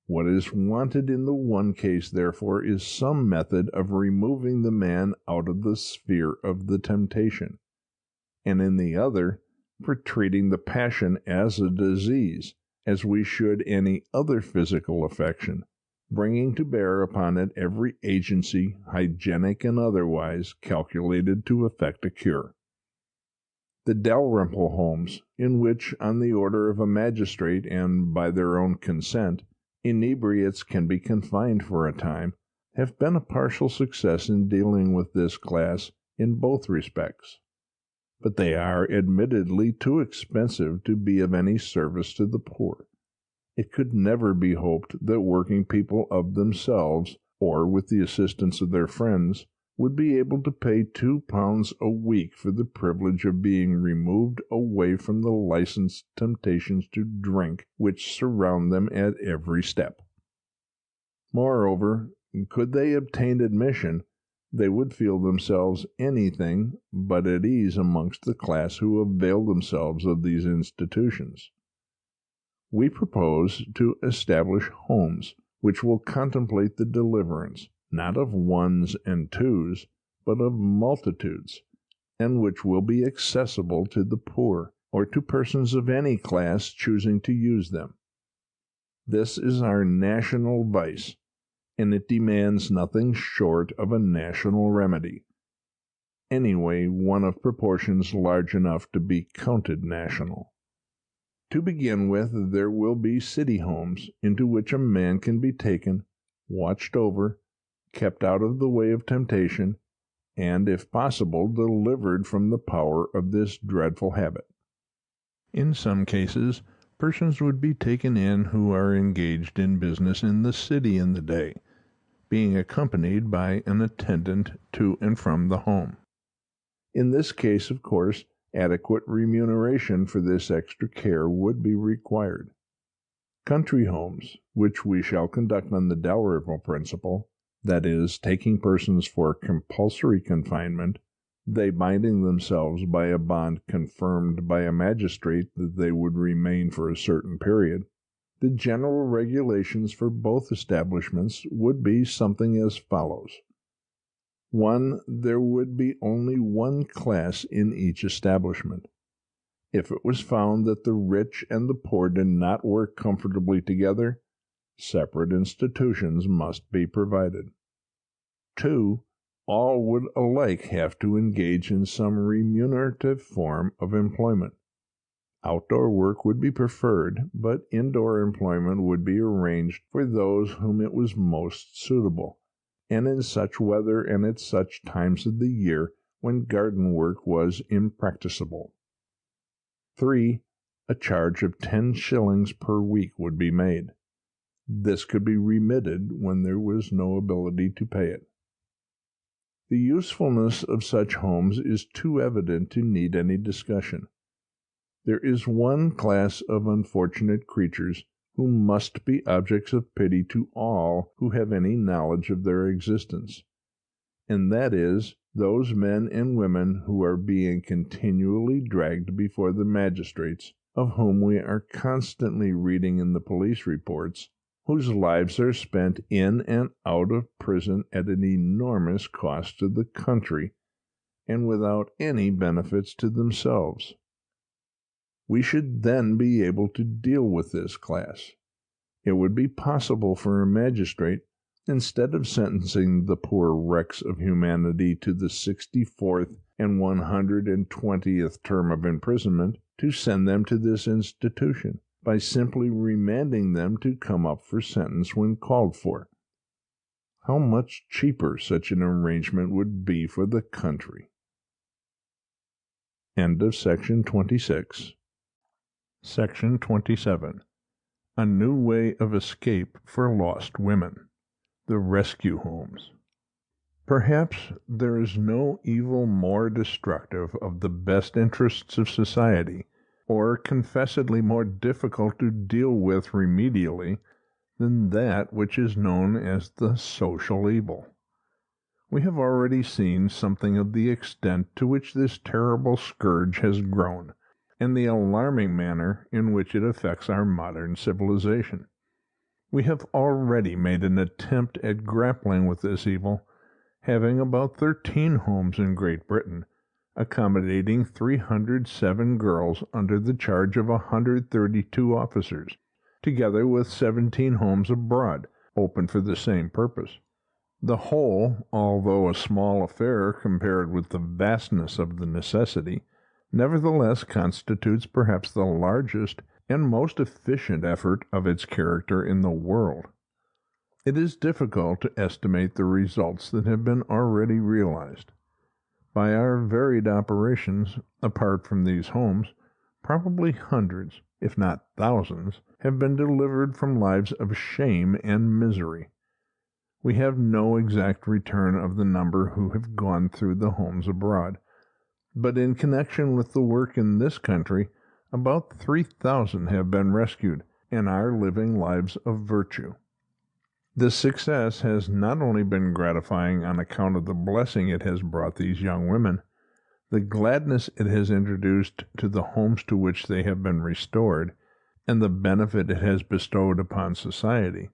What is wanted in the one case, therefore, is some method of removing the man out of the sphere of the temptation, and in the other, for treating the passion as a disease, as we should any other physical affection, bringing to bear upon it every agency, hygienic and otherwise, calculated to effect a cure. The Dalrymple homes, in which, on the order of a magistrate and by their own consent, inebriates can be confined for a time, have been a partial success in dealing with this class in both respects. But they are admittedly too expensive to be of any service to the poor. It could never be hoped that working people of themselves, or with the assistance of their friends, would be able to pay £2 a week for the privilege of being removed away from the licensed temptations to drink which surround them at every step. Moreover, could they obtain admission, they would feel themselves anything but at ease amongst the class who avail themselves of these institutions. We propose to establish homes which will contemplate the deliverance, not of ones and twos, but of multitudes, and which will be accessible to the poor, or to persons of any class choosing to use them. This is our national vice, and it demands nothing short of a national remedy. Anyway, one of proportions large enough to be counted national. To begin with, there will be city homes into which a man can be taken, watched over, kept out of the way of temptation, and, if possible, delivered from the power of this dreadful habit. In some cases, persons would be taken in who are engaged in business in the city in the day, being accompanied by an attendant to and from the home. In this case, of course, adequate remuneration for this extra care would be required. Country homes, which we shall conduct on the Dalrymple principle, that is, taking persons for compulsory confinement, they binding themselves by a bond confirmed by a magistrate that they would remain for a certain period, the general regulations for both establishments would be something as follows. 1. There would be only one class in each establishment. If it was found that the rich and the poor did not work comfortably together, Separate institutions must be provided. 2. All would alike have to engage in some remunerative form of employment. Outdoor work would be preferred, but indoor employment would be arranged for those whom it was most suitable, and in such weather and at such times of the year when garden work was impracticable. 3. A charge of 10 shillings per week would be made. This could be remitted when there was no ability to pay it. The usefulness of such homes is too evident to need any discussion. There is one class of unfortunate creatures who must be objects of pity to all who have any knowledge of their existence, and that is those men and women who are being continually dragged before the magistrates, of whom we are constantly reading in the police reports, whose lives are spent in and out of prison at an enormous cost to the country, and without any benefits to themselves. We should then be able to deal with this class. It would be possible for a magistrate, instead of sentencing the poor wrecks of humanity to the 64th and 120th term of imprisonment, to send them to this institution, by simply remanding them to come up for sentence when called for. How much cheaper such an arrangement would be for the country. End of section 26. Section 27. A new way of escape for lost women. The rescue homes. Perhaps there is no evil more destructive of the best interests of society, or confessedly more difficult to deal with remedially, than that which is known as the social evil. We have already seen something of the extent to which this terrible scourge has grown, and the alarming manner in which it affects our modern civilization. We have already made an attempt at grappling with this evil, having about 13 homes in Great Britain, accommodating 307 girls under the charge of 132 officers, together with 17 homes abroad, open for the same purpose. The whole, although a small affair compared with the vastness of the necessity, nevertheless constitutes perhaps the largest and most efficient effort of its character in the world. It is difficult to estimate the results that have been already realized. By our varied operations, apart from these homes, probably hundreds, if not thousands, have been delivered from lives of shame and misery. We have no exact return of the number who have gone through the homes abroad, but in connection with the work in this country, about 3,000 have been rescued, and are living lives of virtue. This success has not only been gratifying on account of the blessing it has brought these young women, the gladness it has introduced to the homes to which they have been restored, and the benefit it has bestowed upon society,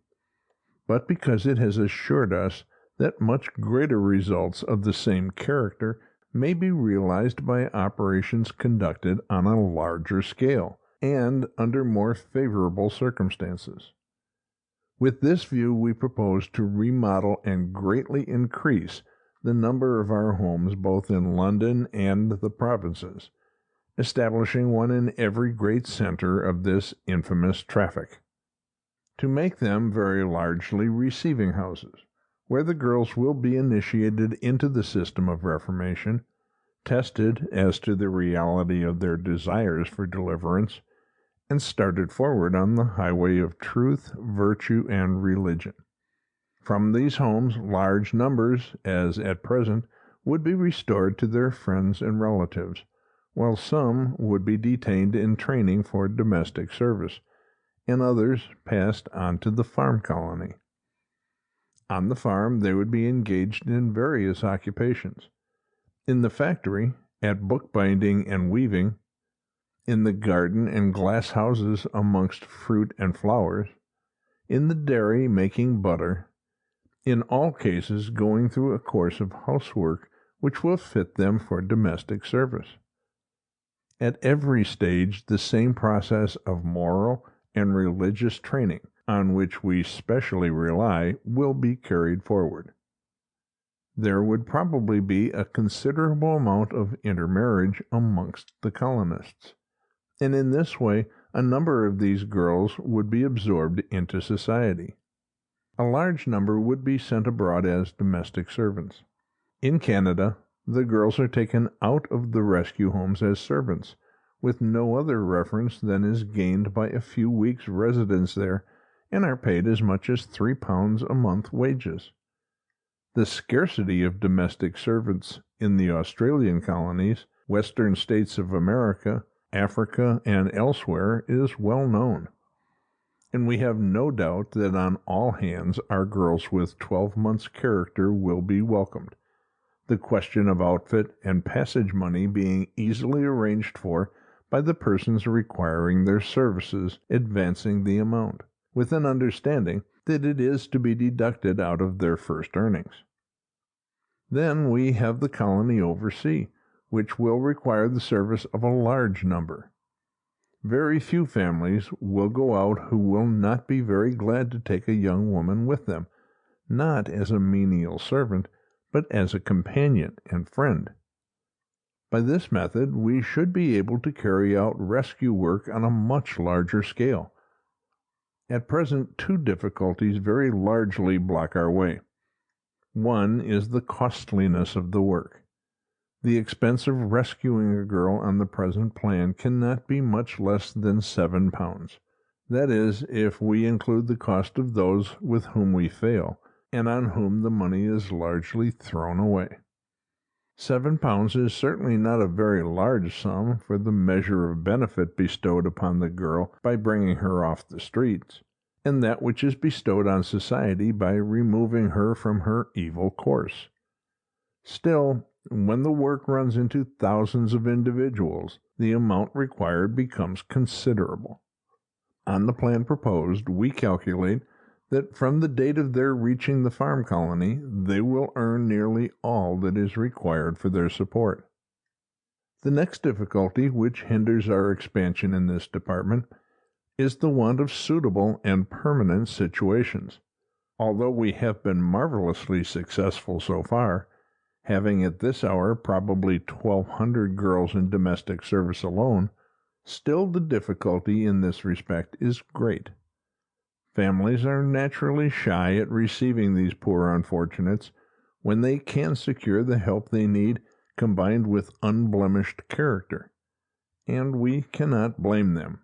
but because it has assured us that much greater results of the same character may be realized by operations conducted on a larger scale, and under more favorable circumstances. With this view we propose to remodel and greatly increase the number of our homes both in London and the provinces, establishing one in every great centre of this infamous traffic, to make them very largely receiving houses, where the girls will be initiated into the system of reformation, tested as to the reality of their desires for deliverance, and started forward on the highway of truth, virtue, and religion. From these homes, large numbers, as at present, would be restored to their friends and relatives, while some would be detained in training for domestic service, and others passed on to the farm colony. On the farm they would be engaged in various occupations. In the factory, at bookbinding and weaving, in the garden and glass houses amongst fruit and flowers, in the dairy making butter, in all cases going through a course of housework which will fit them for domestic service. At every stage the same process of moral and religious training on which we specially rely, will be carried forward. There would probably be a considerable amount of intermarriage amongst the colonists, and in this way a number of these girls would be absorbed into society. A large number would be sent abroad as domestic servants. In Canada, the girls are taken out of the rescue homes as servants, with no other reference than is gained by a few weeks' residence there, and are paid as much as £3 a month wages. The scarcity of domestic servants in the Australian colonies, western states of America, Africa, and elsewhere is well known, and we have no doubt that on all hands our girls with 12 months' character will be welcomed, the question of outfit and passage money being easily arranged for by the persons requiring their services advancing the amount, with an understanding that it is to be deducted out of their first earnings. Then we have the colony oversea, which will require the service of a large number. Very few families will go out who will not be very glad to take a young woman with them, not as a menial servant, but as a companion and friend. By this method we should be able to carry out rescue work on a much larger scale. At present, two difficulties very largely block our way. One is the costliness of the work. The expense of rescuing a girl on the present plan cannot be much less than £7. That is, if we include the cost of those with whom we fail, and on whom the money is largely thrown away. £7 is certainly not a very large sum for the measure of benefit bestowed upon the girl by bringing her off the streets, and that which is bestowed on society by removing her from her evil course. Still, when the work runs into thousands of individuals, the amount required becomes considerable. On the plan proposed, we calculate that from the date of their reaching the farm colony, they will earn nearly all that is required for their support. The next difficulty which hinders our expansion in this department is the want of suitable and permanent situations. Although we have been marvelously successful so far, having at this hour probably 1,200 girls in domestic service alone, still the difficulty in this respect is great. Families are naturally shy at receiving these poor unfortunates when they can secure the help they need combined with unblemished character, and we cannot blame them.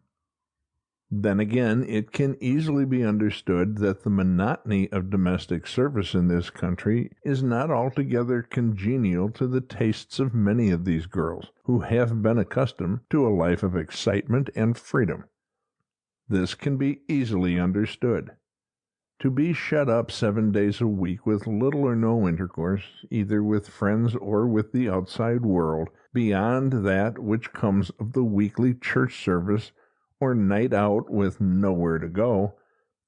Then again, it can easily be understood that the monotony of domestic service in this country is not altogether congenial to the tastes of many of these girls, who have been accustomed to a life of excitement and freedom. This can be easily understood. To be shut up 7 days a week with little or no intercourse, either with friends or with the outside world, beyond that which comes of the weekly church service or night out with nowhere to go,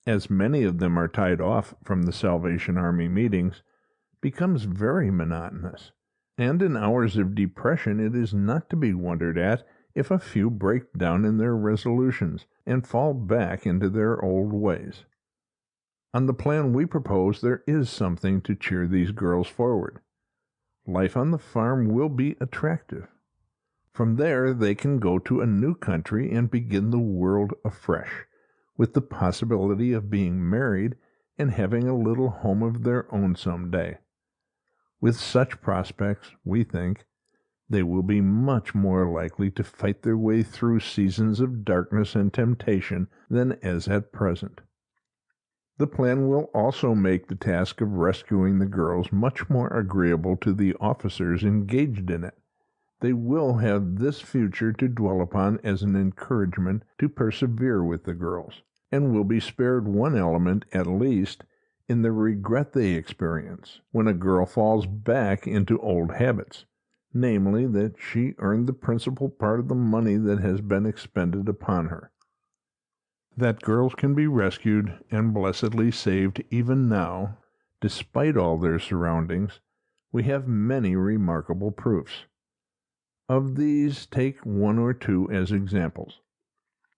as many of them are tied off from the Salvation Army meetings, becomes very monotonous, and in hours of depression it is not to be wondered at if a few break down in their resolutions and fall back into their old ways. On the plan we propose there is something to cheer these girls forward. Life on the farm will be attractive. From there they can go to a new country and begin the world afresh, with the possibility of being married and having a little home of their own some day. With such prospects, we think, they will be much more likely to fight their way through seasons of darkness and temptation than as at present. The plan will also make the task of rescuing the girls much more agreeable to the officers engaged in it. They will have this future to dwell upon as an encouragement to persevere with the girls, and will be spared one element at least in the regret they experience when a girl falls back into old habits, namely, that she earned the principal part of the money that has been expended upon her. That girls can be rescued and blessedly saved even now, despite all their surroundings, we have many remarkable proofs. Of these take one or two as examples.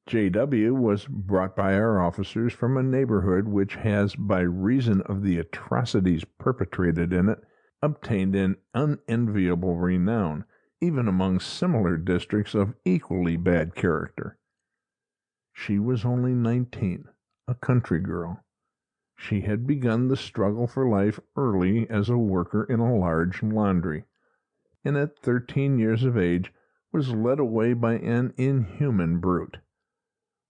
J.W. was brought by our officers from a neighborhood which has, by reason of the atrocities perpetrated in it, obtained an unenviable renown, even among similar districts of equally bad character. She was only 19, a country girl. She had begun the struggle for life early as a worker in a large laundry, and at 13 years of age was led away by an inhuman brute.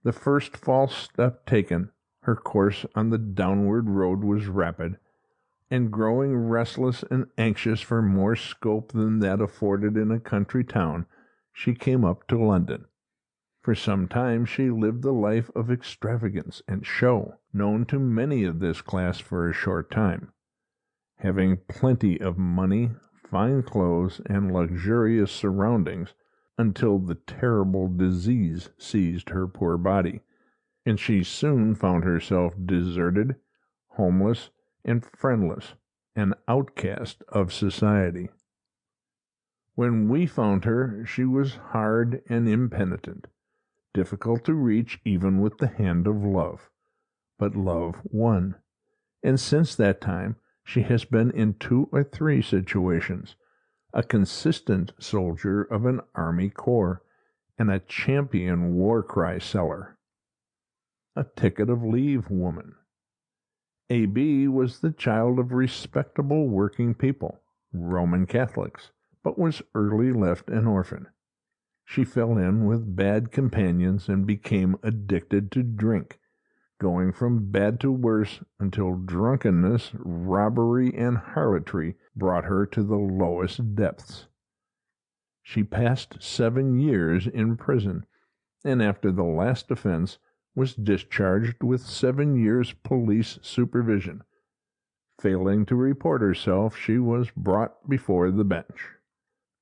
The first false step taken, her course on the downward road was rapid, and growing restless and anxious for more scope than that afforded in a country town, she came up to London. For some time she lived the life of extravagance and show, known to many of this class for a short time. Having plenty of money, fine clothes, and luxurious surroundings, until the terrible disease seized her poor body, and she soon found herself deserted, homeless, and friendless, an outcast of society. When we found her, she was hard and impenitent, difficult to reach even with the hand of love. But love won, and since that time she has been in 2 or 3 situations, a consistent soldier of an army corps, and a champion war-cry seller. A ticket of leave woman. A.B. was the child of respectable working people, Roman Catholics, but was early left an orphan. She fell in with bad companions and became addicted to drink, going from bad to worse until drunkenness, robbery, and harlotry brought her to the lowest depths. She passed 7 years in prison, and after the last offense was discharged with 7 years' police supervision. Failing to report herself, she was brought before the bench.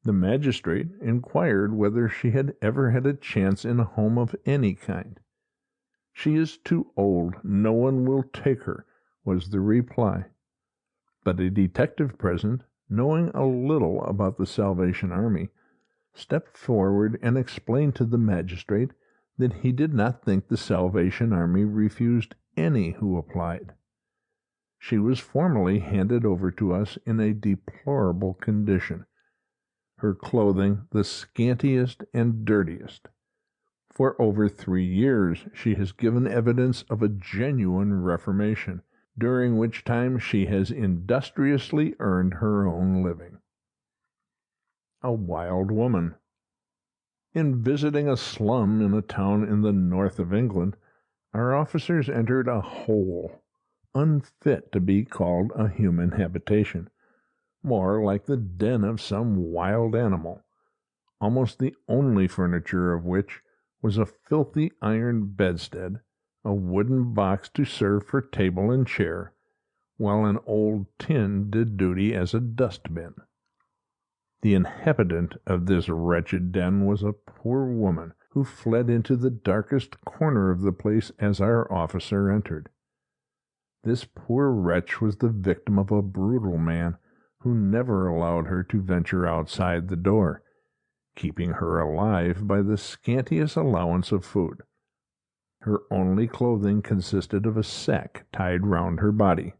The magistrate inquired whether she had ever had a chance in a home of any kind. "She is too old. No one will take her," was the reply. But a detective present, knowing a little about the Salvation Army, stepped forward and explained to the magistrate that he did not think the Salvation Army refused any who applied. She was formally handed over to us in a deplorable condition, her clothing the scantiest and dirtiest. For over 3 years she has given evidence of a genuine reformation, during which time she has industriously earned her own living. A wild woman. In visiting a slum in a town in the north of England, our officers entered a hole, unfit to be called a human habitation, more like the den of some wild animal, almost the only furniture of which was a filthy iron bedstead, a wooden box to serve for table and chair, while an old tin did duty as a dust-bin. The inhabitant of this wretched den was a poor woman, who fled into the darkest corner of the place as our officer entered. This poor wretch was the victim of a brutal man, who never allowed her to venture outside the door, keeping her alive by the scantiest allowance of food. Her only clothing consisted of a sack tied round her body.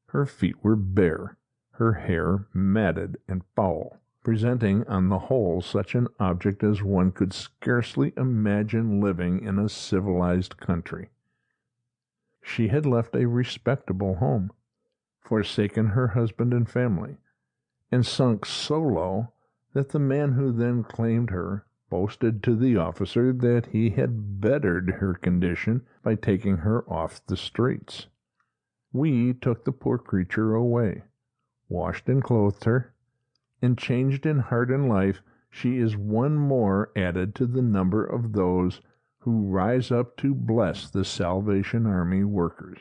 Her feet were bare, her hair matted and foul, presenting on the whole such an object as one could scarcely imagine living in a civilized country. She had left a respectable home, forsaken her husband and family, and sunk so low that the man who then claimed her boasted to the officer that he had bettered her condition by taking her off the streets. We took the poor creature away, washed and clothed her, and changed in heart and life, she is one more added to the number of those who rise up to bless the Salvation Army workers.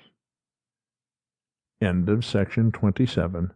End of section 27.